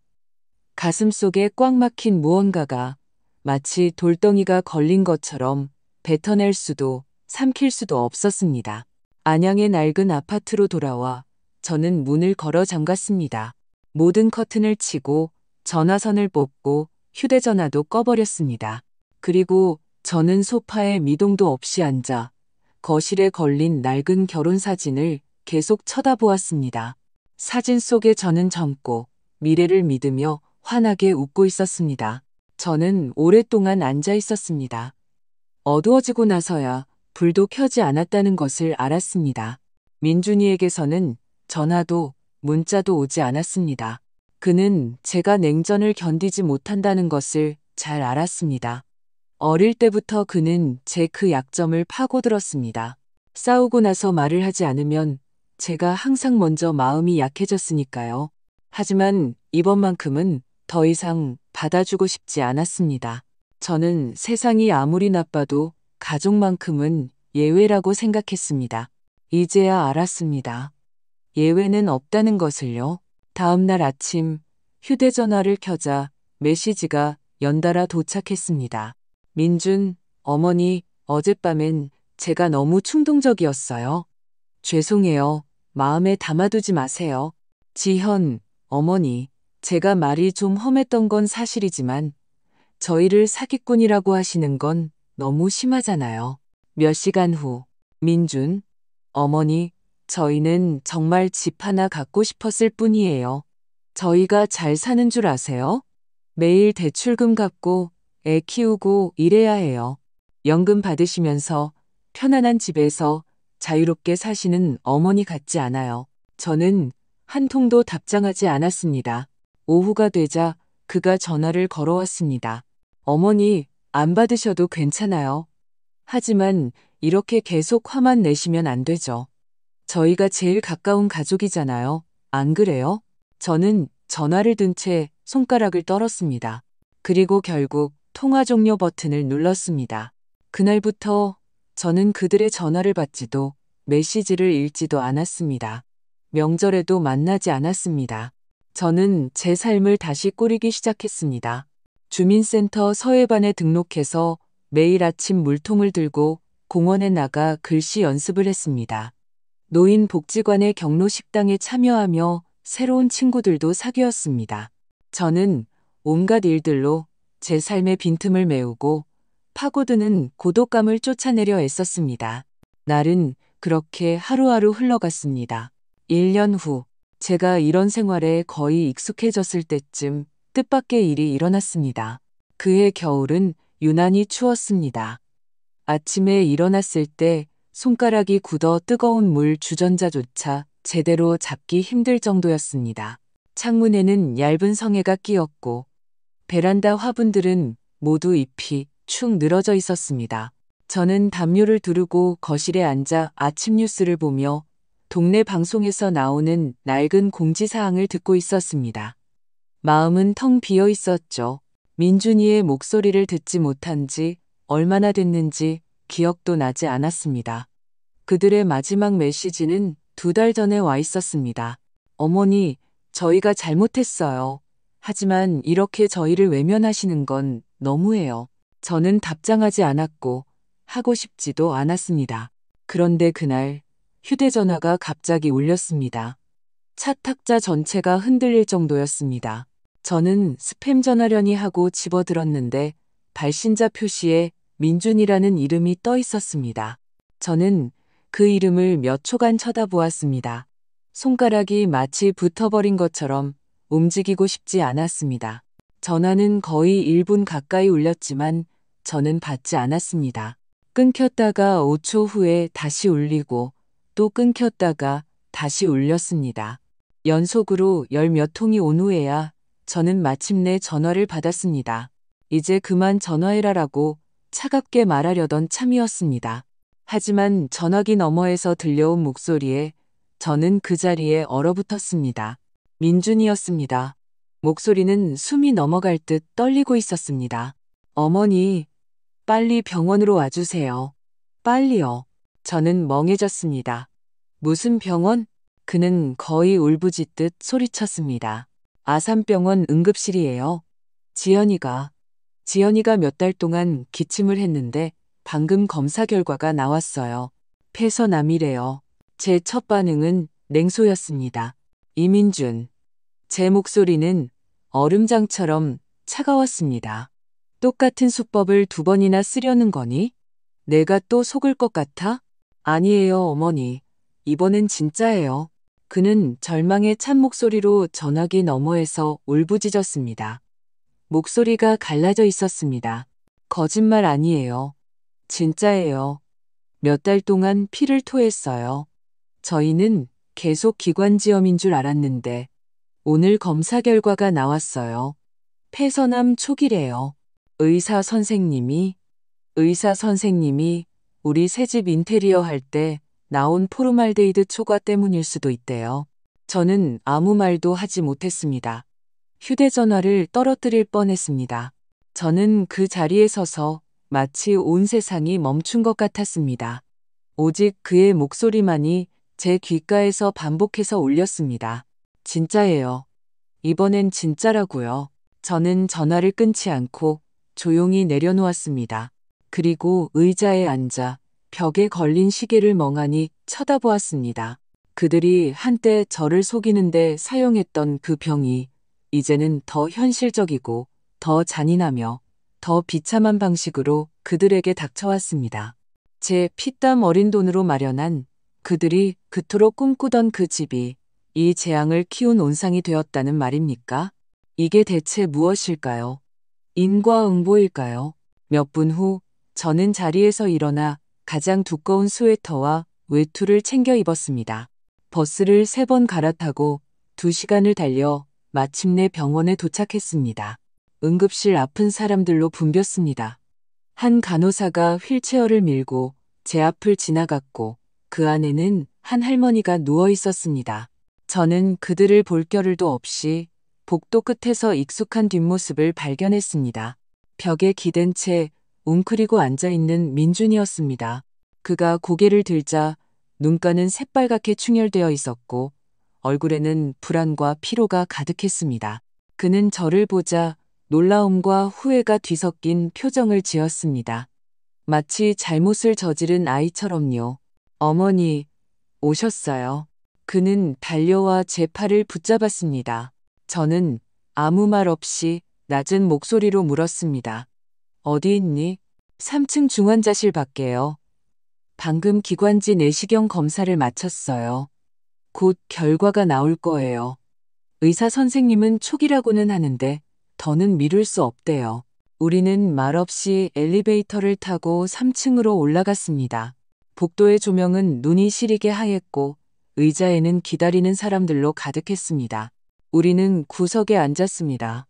가슴 속에 꽉 막힌 무언가가 마치 돌덩이가 걸린 것처럼 뱉어낼 수도 삼킬 수도 없었습니다. 안양의 낡은 아파트로 돌아와 저는 문을 걸어 잠갔습니다. 모든 커튼을 치고 전화선을 뽑고 휴대전화도 꺼버렸습니다. 그리고 저는 소파에 미동도 없이 앉아 거실에 걸린 낡은 결혼사진을 계속 쳐다보았습니다. 사진 속에 저는 젊고 미래를 믿으며 환하게 웃고 있었습니다. 저는 오랫동안 앉아 있었습니다. 어두워지고 나서야 불도 켜지 않았다는 것을 알았습니다. 민준이에게서는 전화도 문자도 오지 않았습니다. 그는 제가 냉전을 견디지 못한다는 것을 잘 알았습니다. 어릴 때부터 그는 제 그 약점을 파고들었습니다. 싸우고 나서 말을 하지 않으면 제가 항상 먼저 마음이 약해졌으니까요. 하지만 이번만큼은 더 이상 받아주고 싶지 않았습니다. 저는 세상이 아무리 나빠도 가족만큼은 예외라고 생각했습니다. 이제야 알았습니다. 예외는 없다는 것을요. 다음 날 아침 휴대전화를 켜자 메시지가 연달아 도착했습니다. 민준, 어머니, 어젯밤엔 제가 너무 충동적이었어요. 죄송해요. 마음에 담아두지 마세요. 지현, 어머니, 제가 말이 좀 험했던 건 사실이지만 저희를 사기꾼이라고 하시는 건 너무 심하잖아요. 몇 시간 후, 민준, 어머니, 저희는 정말 집 하나 갖고 싶었을 뿐이에요. 저희가 잘 사는 줄 아세요? 매일 대출금 갚고 애 키우고 일해야 해요. 연금 받으시면서 편안한 집에서 자유롭게 사시는 어머니 같지 않아요. 저는 한 통도 답장하지 않았습니다. 오후가 되자 그가 전화를 걸어왔습니다. 어머니, 안 받으셔도 괜찮아요. 하지만 이렇게 계속 화만 내시면 안 되죠. 저희가 제일 가까운 가족이잖아요. 안 그래요? 저는 전화를 든 채 손가락을 떨었습니다. 그리고 결국 통화 종료 버튼을 눌렀습니다. 그날부터 저는 그들의 전화를 받지도 메시지를 읽지도 않았습니다. 명절에도 만나지 않았습니다. 저는 제 삶을 다시 꾸리기 시작했습니다. 주민센터 서해반에 등록해서 매일 아침 물통을 들고 공원에 나가 글씨 연습을 했습니다. 노인복지관의 경로식당에 참여하며 새로운 친구들도 사귀었습니다. 저는 온갖 일들로 제 삶의 빈틈을 메우고 파고드는 고독감을 쫓아내려 애썼습니다. 날은 그렇게 하루하루 흘러갔습니다. 1년 후, 제가 이런 생활에 거의 익숙해졌을 때쯤 뜻밖의 일이 일어났습니다. 그해 겨울은 유난히 추웠습니다. 아침에 일어났을 때 손가락이 굳어 뜨거운 물 주전자조차 제대로 잡기 힘들 정도였습니다. 창문에는 얇은 성에가 끼었고 베란다 화분들은 모두 잎이 축 늘어져 있었습니다. 저는 담요를 두르고 거실에 앉아 아침 뉴스를 보며 동네 방송에서 나오는 낡은 공지사항을 듣고 있었습니다. 마음은 텅 비어 있었죠. 민준이의 목소리를 듣지 못한 지 얼마나 됐는지 기억도 나지 않았습니다. 그들의 마지막 메시지는 2달 전에 와 있었습니다. 어머니, 저희가 잘못했어요. 하지만 이렇게 저희를 외면하시는 건 너무해요. 저는 답장하지 않았고 하고 싶지도 않았습니다. 그런데 그날 휴대전화가 갑자기 울렸습니다. 차 탁자 전체가 흔들릴 정도였습니다. 저는 스팸 전화려니 하고 집어들었는데 발신자 표시에 민준이라는 이름이 떠 있었습니다. 저는 그 이름을 몇 초간 쳐다보았습니다. 손가락이 마치 붙어버린 것처럼 움직이고 싶지 않았습니다. 전화는 거의 1분 가까이 울렸지만 저는 받지 않았습니다. 끊겼다가 5초 후에 다시 울리고 또 끊겼다가 다시 울렸습니다. 연속으로 10몇 통이 온 후에야 저는 마침내 전화를 받았습니다. 이제 그만 전화해라라고 차갑게 말하려던 참이었습니다. 하지만 전화기 너머에서 들려온 목소리에 저는 그 자리에 얼어붙었습니다. 민준이었습니다. 목소리는 숨이 넘어갈 듯 떨리고 있었습니다. 어머니, 빨리 병원으로 와주세요. 빨리요. 저는 멍해졌습니다. 무슨 병원? 그는 거의 울부짖듯 소리쳤습니다. 아산병원 응급실이에요. 지연이가 몇 달 동안 기침을 했는데 방금 검사 결과가 나왔어요. 폐선암이래요. 제 첫 반응은 냉소였습니다. 이민준. 제 목소리는 얼음장처럼 차가웠습니다. 똑같은 수법을 2번이나 쓰려는 거니? 내가 또 속을 것 같아? 아니에요, 어머니. 이번엔 진짜예요. 그는 절망의 찬 목소리로 전화기 너머에서 울부짖었습니다. 목소리가 갈라져 있었습니다. 거짓말 아니에요. 진짜예요. 몇 달 동안 피를 토했어요. 저희는 계속 기관지염인 줄 알았는데 오늘 검사 결과가 나왔어요. 폐선암 초기래요. 의사 선생님이 우리 새집 인테리어 할 때 나온 포르말데이드 초과 때문일 수도 있대요. 저는 아무 말도 하지 못했습니다. 휴대전화를 떨어뜨릴 뻔했습니다. 저는 그 자리에 서서 마치 온 세상이 멈춘 것 같았습니다. 오직 그의 목소리만이 제 귓가에서 반복해서 울렸습니다. 진짜예요. 이번엔 진짜라고요. 저는 전화를 끊지 않고 조용히 내려놓았습니다. 그리고 의자에 앉아 벽에 걸린 시계를 멍하니 쳐다보았습니다. 그들이 한때 저를 속이는데 사용했던 그 병이 이제는 더 현실적이고 더 잔인하며 더 비참한 방식으로 그들에게 닥쳐왔습니다. 제 피땀 어린 돈으로 마련한 그들이 그토록 꿈꾸던 그 집이 이 재앙을 키운 온상이 되었다는 말입니까? 이게 대체 무엇일까요? 인과응보일까요? 몇 분 후 저는 자리에서 일어나 가장 두꺼운 스웨터와 외투를 챙겨 입었습니다. 버스를 3번 갈아타고 2시간을 달려 마침내 병원에 도착했습니다. 응급실 아픈 사람들로 붐볐습니다. 한 간호사가 휠체어를 밀고 제 앞을 지나갔고 그 안에는 한 할머니가 누워 있었습니다. 저는 그들을 볼 겨를도 없이 복도 끝에서 익숙한 뒷모습을 발견했습니다. 벽에 기댄 채 웅크리고 앉아있는 민준이었습니다. 그가 고개를 들자 눈가는 새빨갛게 충혈되어 있었고 얼굴에는 불안과 피로가 가득했습니다. 그는 저를 보자 놀라움과 후회가 뒤섞인 표정을 지었습니다. 마치 잘못을 저지른 아이처럼요. 어머니, 오셨어요. 그는 달려와 제 팔을 붙잡았습니다. 저는 아무 말 없이 낮은 목소리로 물었습니다. 어디 있니? 3층 중환자실 밖에요. 방금 기관지 내시경 검사를 마쳤어요. 곧 결과가 나올 거예요. 의사 선생님은 촉이라고는 하는데 더는 미룰 수 없대요. 우리는 말없이 엘리베이터를 타고 3층으로 올라갔습니다. 복도의 조명은 눈이 시리게 하였고 의자에는 기다리는 사람들로 가득했습니다. 우리는 구석에 앉았습니다.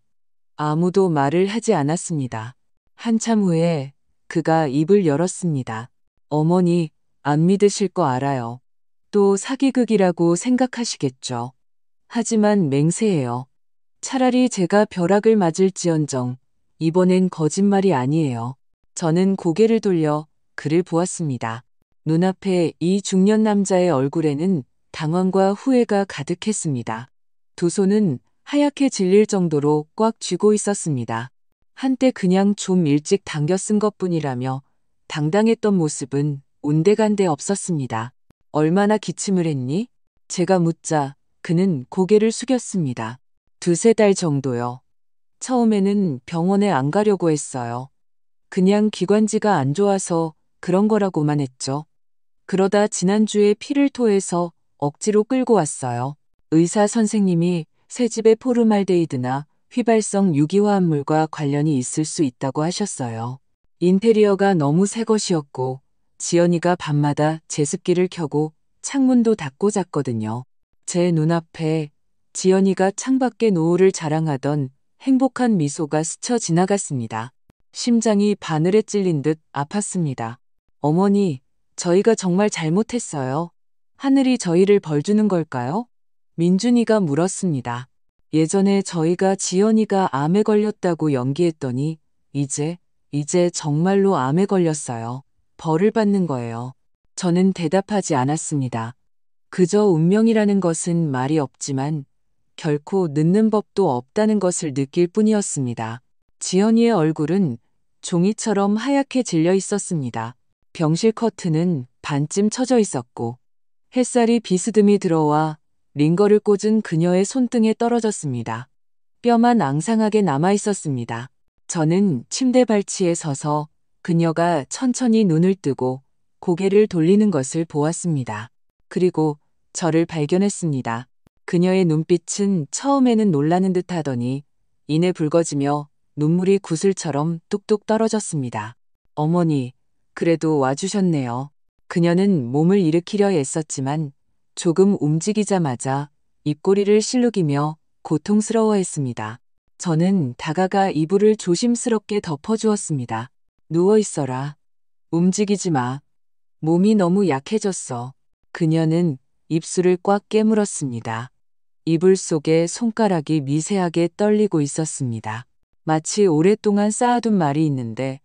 아무도 말을 하지 않았습니다. 한참 후에 그가 입을 열었습니다. 어머니, 안 믿으실 거 알아요. 또 사기극이라고 생각하시겠죠. 하지만 맹세해요. 차라리 제가 벼락을 맞을지언정 이번엔 거짓말이 아니에요. 저는 고개를 돌려 그를 보았습니다. 눈앞에 이 중년 남자의 얼굴에는 당황과 후회가 가득했습니다. 두 손은 하얗게 질릴 정도로 꽉 쥐고 있었습니다. 한때 그냥 좀 일찍 당겨 쓴 것뿐이라며 당당했던 모습은 온데간데 없었습니다. 얼마나 기침을 했니? 제가 묻자 그는 고개를 숙였습니다. 2~3달 정도요. 처음에는 병원에 안 가려고 했어요. 그냥 기관지가 안 좋아서 그런 거라고만 했죠. 그러다 지난주에 피를 토해서 억지로 끌고 왔어요. 의사 선생님이 새집에 포르말데이드나 휘발성 유기화합물과 관련이 있을 수 있다고 하셨어요. 인테리어가 너무 새 것이었고 지연이가 밤마다 제습기를 켜고 창문도 닫고 잤거든요. 제 눈앞에 지연이가 창밖에 노을을 자랑하던 행복한 미소가 스쳐 지나갔습니다. 심장이 바늘에 찔린 듯 아팠습니다. 어머니, 저희가 정말 잘못했어요. 하늘이 저희를 벌 주는 걸까요? 민준이가 물었습니다. 예전에 저희가 지연이가 암에 걸렸다고 연기했더니 이제 정말로 암에 걸렸어요. 벌을 받는 거예요. 저는 대답하지 않았습니다. 그저 운명이라는 것은 말이 없지만 결코 늦는 법도 없다는 것을 느낄 뿐이었습니다. 지연이의 얼굴은 종이처럼 하얗게 질려 있었습니다. 병실 커튼은 반쯤 쳐져 있었고 햇살이 비스듬히 들어와 링거를 꽂은 그녀의 손등에 떨어졌습니다. 뼈만 앙상하게 남아 있었습니다. 저는 침대 발치에 서서 그녀가 천천히 눈을 뜨고 고개를 돌리는 것을 보았습니다. 그리고 저를 발견했습니다. 그녀의 눈빛은 처음에는 놀라는 듯 하더니 이내 붉어지며 눈물이 구슬처럼 뚝뚝 떨어졌습니다. 어머니, 그래도 와주셨네요. 그녀는 몸을 일으키려 애썼지만 조금 움직이자마자 입꼬리를 실룩이며 고통스러워했습니다. 저는 다가가 이불을 조심스럽게 덮어주었습니다. 누워 있어라. 움직이지 마. 몸이 너무 약해졌어. 그녀는 입술을 꽉 깨물었습니다. 이불 속에 손가락이 미세하게 떨리고 있었습니다. 마치 오랫동안 쌓아둔 말이 있는데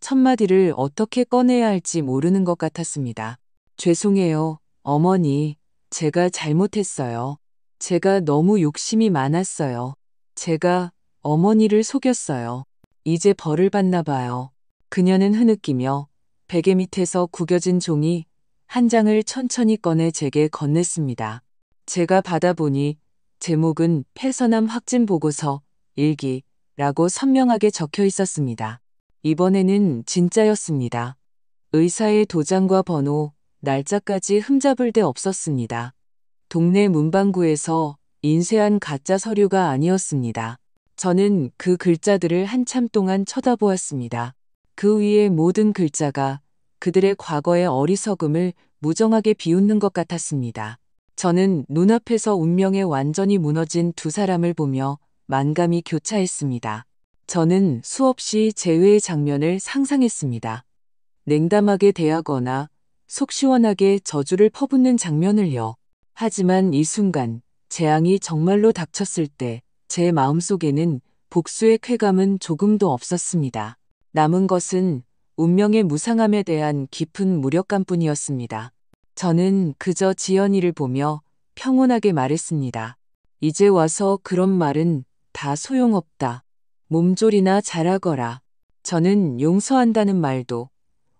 첫마디를 어떻게 꺼내야 할지 모르는 것 같았습니다. 죄송해요, 어머니. 제가 잘못했어요. 제가 너무 욕심이 많았어요. 제가 어머니를 속였어요. 이제 벌을 받나 봐요. 그녀는 흐느끼며 베개 밑에서 구겨진 종이 한 장을 천천히 꺼내 제게 건넸습니다. 제가 받아보니 제목은 폐선암 확진 보고서 일기라고 선명하게 적혀 있었습니다. 이번에는 진짜였습니다. 의사의 도장과 번호, 날짜까지 흠잡을 데 없었습니다. 동네 문방구에서 인쇄한 가짜 서류가 아니었습니다. 저는 그 글자들을 한참 동안 쳐다보았습니다. 그 위의 모든 글자가 그들의 과거의 어리석음을 무정하게 비웃는 것 같았습니다. 저는 눈앞에서 운명에 완전히 무너진 두 사람을 보며 만감이 교차했습니다. 저는 수없이 재회의 장면을 상상했습니다. 냉담하게 대하거나 속 시원하게 저주를 퍼붓는 장면을요. 하지만 이 순간 재앙이 정말로 닥쳤을 때 제 마음속에는 복수의 쾌감은 조금도 없었습니다. 남은 것은 운명의 무상함에 대한 깊은 무력감뿐이었습니다. 저는 그저 지연이를 보며 평온하게 말했습니다. 이제 와서 그런 말은 다 소용없다. 몸조리나 잘하거라. 저는 용서한다는 말도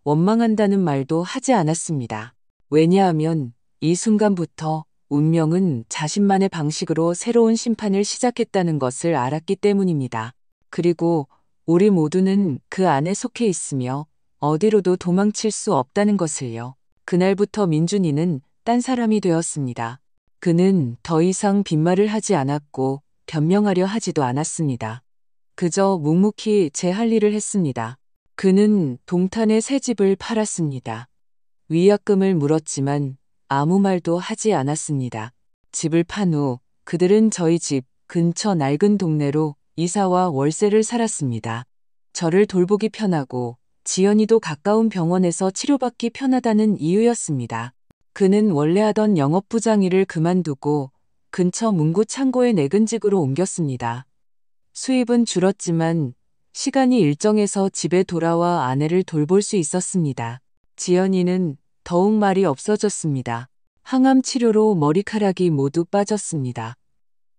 원망한다는 말도 하지 않았습니다. 왜냐하면 이 순간부터 운명은 자신만의 방식으로 새로운 심판을 시작했다는 것을 알았기 때문입니다. 그리고 우리 모두는 그 안에 속해 있으며 어디로도 도망칠 수 없다는 것을요. 그날부터 민준이는 딴 사람이 되었습니다. 그는 더 이상 빈말을 하지 않았고 변명하려 하지도 않았습니다. 그저 묵묵히 제 할 일을 했습니다. 그는 동탄의 새 집을 팔았습니다. 위약금을 물었지만 아무 말도 하지 않았습니다. 집을 판 후 그들은 저희 집 근처 낡은 동네로 이사와 월세를 살았습니다. 저를 돌보기 편하고 지연이도 가까운 병원에서 치료받기 편하다는 이유였습니다. 그는 원래 하던 영업부장 일을 그만두고 근처 문구 창고의 내근직으로 옮겼습니다. 수입은 줄었지만 시간이 일정해서 집에 돌아와 아내를 돌볼 수 있었습니다. 지연이는 더욱 말이 없어졌습니다. 항암 치료로 머리카락이 모두 빠졌습니다.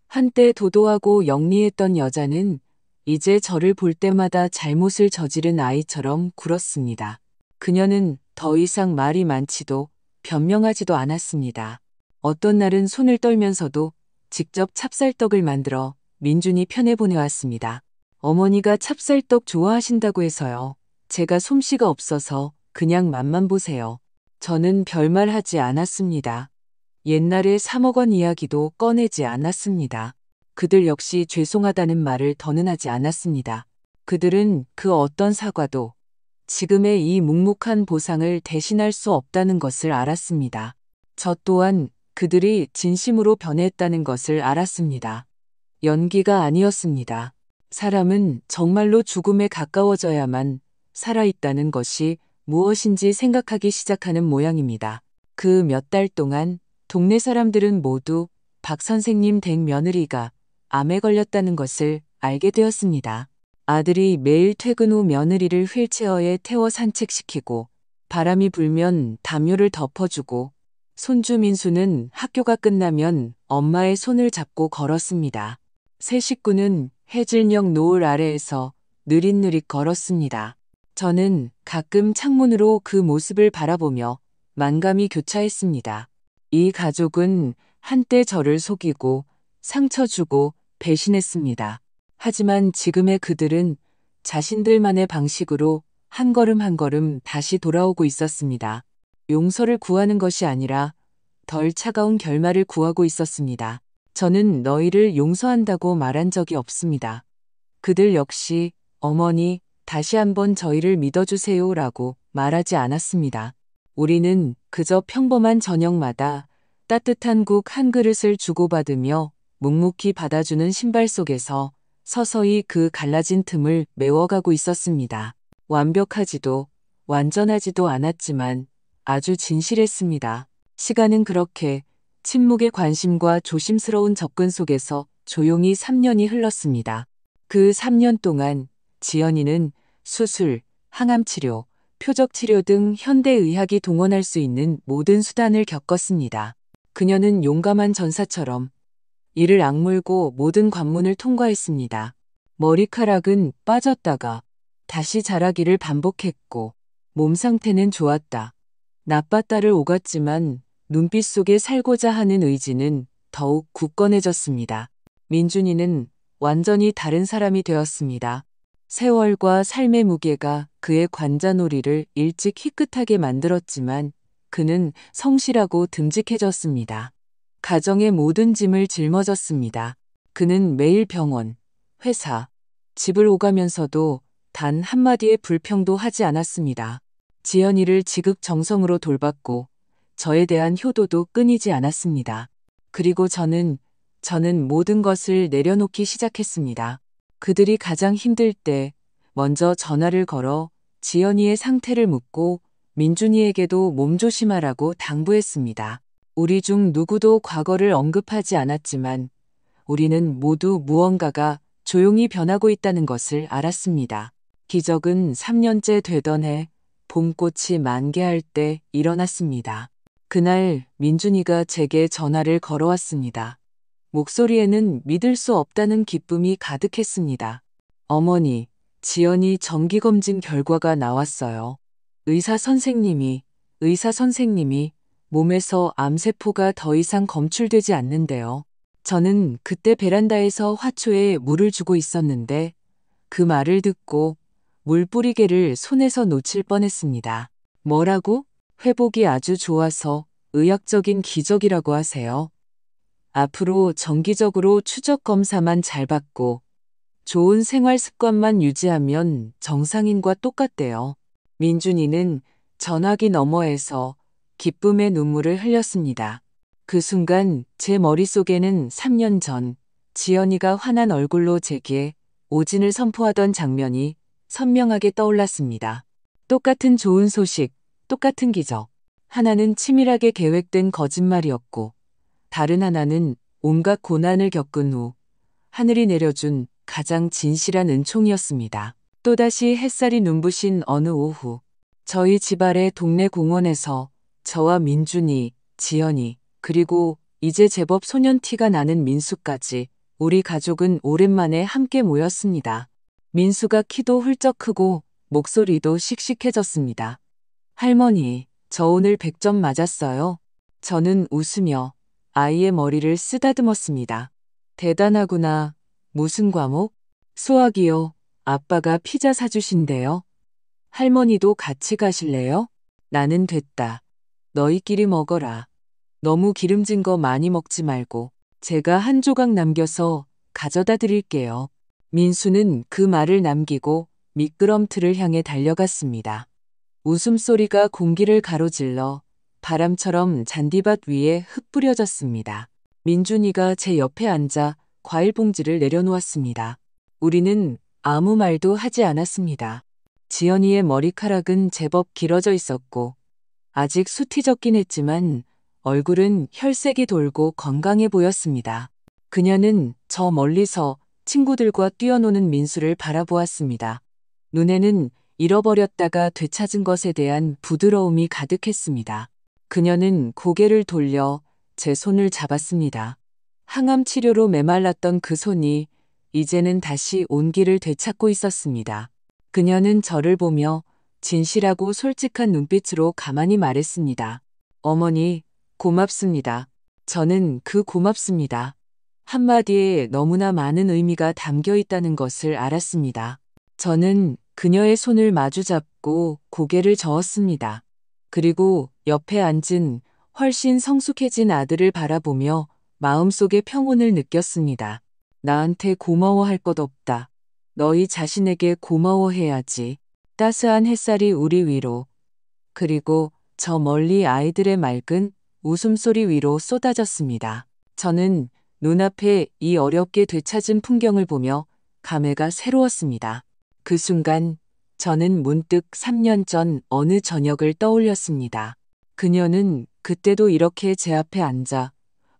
한때 도도하고 영리했던 여자는 이제 저를 볼 때마다 잘못을 저지른 아이처럼 굴었습니다. 그녀는 더 이상 말이 많지도 변명하지도 않았습니다. 어떤 날은 손을 떨면서도 직접 찹쌀떡을 만들어 민준이 편에 보내왔습니다. 어머니가 찹쌀떡 좋아하신다고 해서요. 제가 솜씨가 없어서 그냥 맛만 보세요. 저는 별말 하지 않았습니다. 옛날에 3억 원 이야기도 꺼내지 않았습니다. 그들 역시 죄송하다는 말을 더는 하지 않았습니다. 그들은 그 어떤 사과도 지금의 이 묵묵한 보상을 대신할 수 없다는 것을 알았습니다. 저 또한 그들이 진심으로 변했다는 것을 알았습니다. 연기가 아니었습니다. 사람은 정말로 죽음에 가까워져야만 살아있다는 것이 무엇인지 생각하기 시작하는 모양입니다. 그 몇 달 동안 동네 사람들은 모두 박 선생님 댁 며느리가 암에 걸렸다는 것을 알게 되었습니다. 아들이 매일 퇴근 후 며느리를 휠체어에 태워 산책시키고 바람이 불면 담요를 덮어주고 손주 민수는 학교가 끝나면 엄마의 손을 잡고 걸었습니다. 세 식구는 해질녘 노을 아래에서 느릿느릿 걸었습니다. 저는 가끔 창문으로 그 모습을 바라보며 만감이 교차했습니다. 이 가족은 한때 저를 속이고 상처 주고 배신했습니다. 하지만 지금의 그들은 자신들만의 방식으로 한 걸음 한 걸음 다시 돌아오고 있었습니다. 용서를 구하는 것이 아니라 덜 차가운 결말을 구하고 있었습니다. 저는 너희를 용서한다고 말한 적이 없습니다. 그들 역시 어머니, 다시 한번 저희를 믿어주세요라고 말하지 않았습니다. 우리는 그저 평범한 저녁마다 따뜻한 국 한 그릇을 주고받으며 묵묵히 받아주는 신발 속에서 서서히 그 갈라진 틈을 메워가고 있었습니다. 완벽하지도 완전하지도 않았지만 아주 진실했습니다. 시간은 그렇게 침묵의 관심과 조심스러운 접근 속에서 조용히 3년이 흘렀습니다. 그 3년 동안 지연이는 수술, 항암치료, 표적치료 등 현대의학이 동원할 수 있는 모든 수단을 겪었습니다. 그녀는 용감한 전사처럼 이를 악물고 모든 관문을 통과했습니다. 머리카락은 빠졌다가 다시 자라기를 반복했고 몸 상태는 좋았다. 나빴다를 오갔지만 눈빛 속에 살고자 하는 의지는 더욱 굳건해졌습니다. 민준이는 완전히 다른 사람이 되었습니다. 세월과 삶의 무게가 그의 관자놀이를 일찍 희끗하게 만들었지만 그는 성실하고 듬직해졌습니다. 가정의 모든 짐을 짊어졌습니다. 그는 매일 병원, 회사, 집을 오가면서도 단 한마디의 불평도 하지 않았습니다. 지연이를 지극정성으로 돌봤고 저에 대한 효도도 끊이지 않았습니다. 그리고 저는 모든 것을 내려놓기 시작했습니다. 그들이 가장 힘들 때 먼저 전화를 걸어 지연이의 상태를 묻고 민준이에게도 몸조심하라고 당부했습니다. 우리 중 누구도 과거를 언급하지 않았지만 우리는 모두 무언가가 조용히 변하고 있다는 것을 알았습니다. 기적은 3년째 되던 해 봄꽃이 만개할 때 일어났습니다. 그날 민준이가 제게 전화를 걸어왔습니다. 목소리에는 믿을 수 없다는 기쁨이 가득했습니다. 어머니, 지연이 정기검진 결과가 나왔어요. 의사 선생님이 몸에서 암세포가 더 이상 검출되지 않는데요. 저는 그때 베란다에서 화초에 물을 주고 있었는데 그 말을 듣고 물 뿌리개를 손에서 놓칠 뻔했습니다. 뭐라고? 회복이 아주 좋아서 의학적인 기적이라고 하세요. 앞으로 정기적으로 추적 검사만 잘 받고 좋은 생활 습관만 유지하면 정상인과 똑같대요. 민준이는 전화기 너머에서 기쁨의 눈물을 흘렸습니다. 그 순간 제 머릿속에는 3년 전 지연이가 환한 얼굴로 제게 오진을 선포하던 장면이 선명하게 떠올랐습니다. 똑같은 좋은 소식, 똑같은 기적. 하나는 치밀하게 계획된 거짓말이었고 다른 하나는 온갖 고난을 겪은 후 하늘이 내려준 가장 진실한 은총이었습니다. 또다시 햇살이 눈부신 어느 오후 저희 집 아래 동네 공원에서 저와 민준이, 지연이, 그리고 이제 제법 소년티가 나는 민수까지 우리 가족은 오랜만에 함께 모였습니다. 민수가 키도 훌쩍 크고 목소리도 씩씩해졌습니다. 할머니, 저 오늘 100점 맞았어요. 저는 웃으며 아이의 머리를 쓰다듬었습니다. 대단하구나. 무슨 과목? 수학이요. 아빠가 피자 사주신대요. 할머니도 같이 가실래요? 나는 됐다. 너희끼리 먹어라. 너무 기름진 거 많이 먹지 말고 제가 한 조각 남겨서 가져다 드릴게요. 민수는 그 말을 남기고 미끄럼틀을 향해 달려갔습니다. 웃음소리가 공기를 가로질러 바람처럼 잔디밭 위에 흩뿌려졌습니다. 민준이가 제 옆에 앉아 과일 봉지를 내려놓았습니다. 우리는 아무 말도 하지 않았습니다. 지연이의 머리카락은 제법 길어져 있었고 아직 숱이 졌긴 했지만 얼굴은 혈색이 돌고 건강해 보였습니다. 그녀는 저 멀리서 친구들과 뛰어노는 민수를 바라보았습니다. 눈에는 잃어버렸다가 되찾은 것에 대한 부드러움이 가득했습니다. 그녀는 고개를 돌려 제 손을 잡았습니다. 항암 치료로 메말랐던 그 손이 이제는 다시 온기를 되찾고 있었습니다. 그녀는 저를 보며 진실하고 솔직한 눈빛으로 가만히 말했습니다. 어머니, 고맙습니다. 저는 그 고맙습니다. 한마디에 너무나 많은 의미가 담겨 있다는 것을 알았습니다. 저는 그녀의 손을 마주잡고 고개를 저었습니다. 그리고 옆에 앉은 훨씬 성숙해진 아들을 바라보며 마음속의 평온을 느꼈습니다. 나한테 고마워할 것 없다. 너희 자신에게 고마워해야지. 따스한 햇살이 우리 위로, 그리고 저 멀리 아이들의 맑은 웃음소리 위로 쏟아졌습니다. 저는 눈앞에 이 어렵게 되찾은 풍경을 보며 감회가 새로웠습니다. 그 순간 저는 문득 3년 전 어느 저녁을 떠올렸습니다. 그녀는 그때도 이렇게 제 앞에 앉아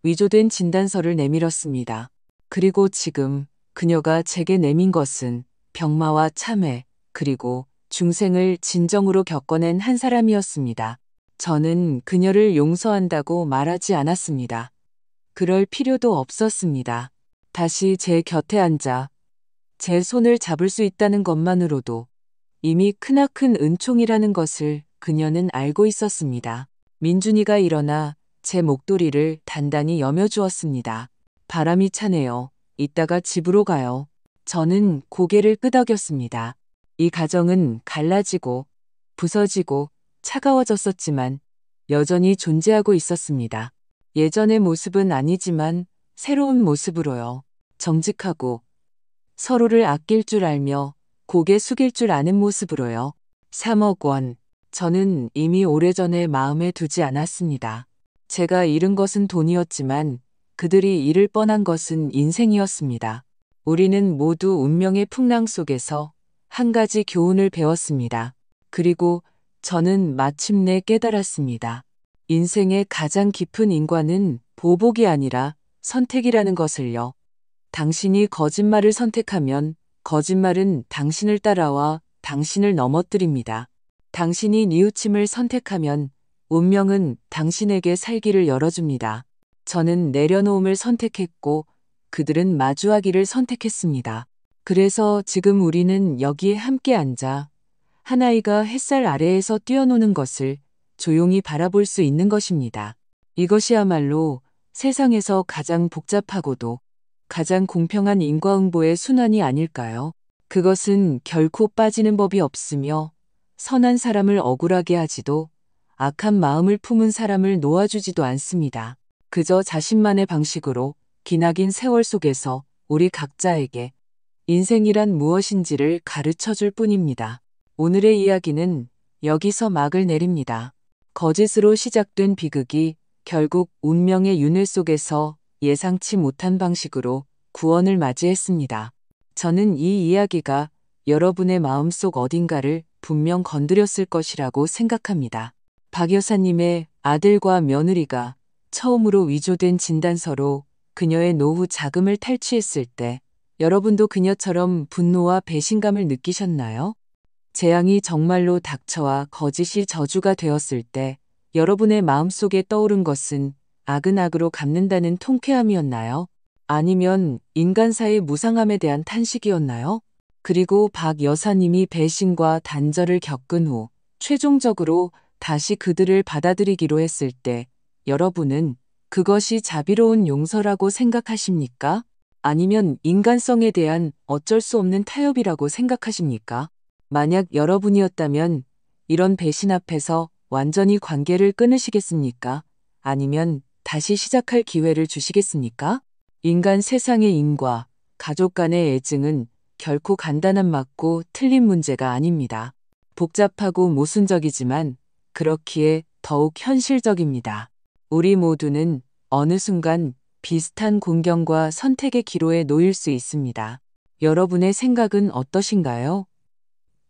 위조된 진단서를 내밀었습니다. 그리고 지금 그녀가 제게 내민 것은 병마와 참회, 그리고 중생을 진정으로 겪어낸 한 사람이었습니다. 저는 그녀를 용서한다고 말하지 않았습니다. 그럴 필요도 없었습니다. 다시 제 곁에 앉아 제 손을 잡을 수 있다는 것만으로도 이미 크나큰 은총이라는 것을 그녀는 알고 있었습니다. 민준이가 일어나 제 목도리를 단단히 여며주었습니다. 바람이 차네요. 이따가 집으로 가요. 저는 고개를 끄덕였습니다. 이 가정은 갈라지고 부서지고 차가워졌었지만 여전히 존재하고 있었습니다. 예전의 모습은 아니지만 새로운 모습으로요. 정직하고 서로를 아낄 줄 알며 고개 숙일 줄 아는 모습으로요. 3억 원. 저는 이미 오래전에 마음에 두지 않았습니다. 제가 잃은 것은 돈이었지만 그들이 잃을 뻔한 것은 인생이었습니다. 우리는 모두 운명의 풍랑 속에서 한 가지 교훈을 배웠습니다. 그리고 저는 마침내 깨달았습니다. 인생의 가장 깊은 인과는 보복이 아니라 선택이라는 것을요. 당신이 거짓말을 선택하면 거짓말은 당신을 따라와 당신을 넘어뜨립니다. 당신이 뉘우침을 선택하면 운명은 당신에게 살기를 열어줍니다. 저는 내려놓음을 선택했고 그들은 마주하기를 선택했습니다. 그래서 지금 우리는 여기에 함께 앉아 한 아이가 햇살 아래에서 뛰어노는 것을 조용히 바라볼 수 있는 것입니다. 이것이야말로 세상에서 가장 복잡하고도 가장 공평한 인과응보의 순환이 아닐까요? 그것은 결코 빠지는 법이 없으며 선한 사람을 억울하게 하지도 악한 마음을 품은 사람을 놓아주지도 않습니다. 그저 자신만의 방식으로 기나긴 세월 속에서 우리 각자에게 인생이란 무엇인지를 가르쳐 줄 뿐입니다. 오늘의 이야기는 여기서 막을 내립니다. 거짓으로 시작된 비극이 결국 운명의 윤회 속에서 예상치 못한 방식으로 구원을 맞이했습니다. 저는 이 이야기가 여러분의 마음속 어딘가를 분명 건드렸을 것이라고 생각합니다. 박 여사님의 아들과 며느리가 처음으로 위조된 진단서로 그녀의 노후 자금을 탈취했을 때 여러분도 그녀처럼 분노와 배신감을 느끼셨나요? 재앙이 정말로 닥쳐와 거짓이 저주가 되었을 때 여러분의 마음속에 떠오른 것은 악은 악으로 갚는다는 통쾌함이었나요? 아니면 인간사의 무상함에 대한 탄식이었나요? 그리고 박 여사님이 배신과 단절을 겪은 후 최종적으로 다시 그들을 받아들이기로 했을 때 여러분은 그것이 자비로운 용서라고 생각하십니까? 아니면 인간성에 대한 어쩔 수 없는 타협이라고 생각하십니까? 만약 여러분이었다면 이런 배신 앞에서 완전히 관계를 끊으시겠습니까? 아니면 다시 시작할 기회를 주시겠습니까? 인간 세상의 인과, 가족 간의 애증은 결코 간단한 맞고 틀린 문제가 아닙니다. 복잡하고 모순적이지만 그렇기에 더욱 현실적입니다. 우리 모두는 어느 순간 비슷한 공경과 선택의 기로에 놓일 수 있습니다. 여러분의 생각은 어떠신가요?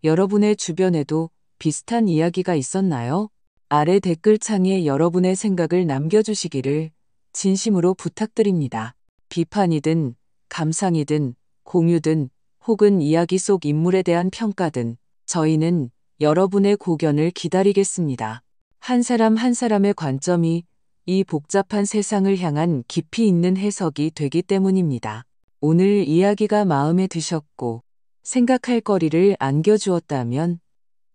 여러분의 주변에도 비슷한 이야기가 있었나요? 아래 댓글창에 여러분의 생각을 남겨주시기를 진심으로 부탁드립니다. 비판이든 감상이든 공유든 혹은 이야기 속 인물에 대한 평가든 저희는 여러분의 고견을 기다리겠습니다. 한 사람 한 사람의 관점이 이 복잡한 세상을 향한 깊이 있는 해석이 되기 때문입니다. 오늘 이야기가 마음에 드셨고 생각할 거리를 안겨주었다면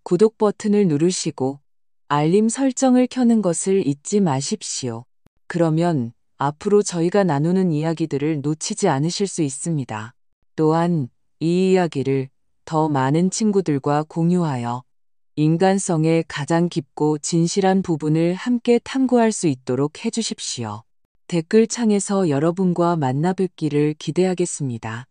구독 버튼을 누르시고 알림 설정을 켜는 것을 잊지 마십시오. 그러면 앞으로 저희가 나누는 이야기들을 놓치지 않으실 수 있습니다. 또한 이 이야기를 더 많은 친구들과 공유하여 인간성의 가장 깊고 진실한 부분을 함께 탐구할 수 있도록 해주십시오. 댓글창에서 여러분과 만나뵙기를 기대하겠습니다.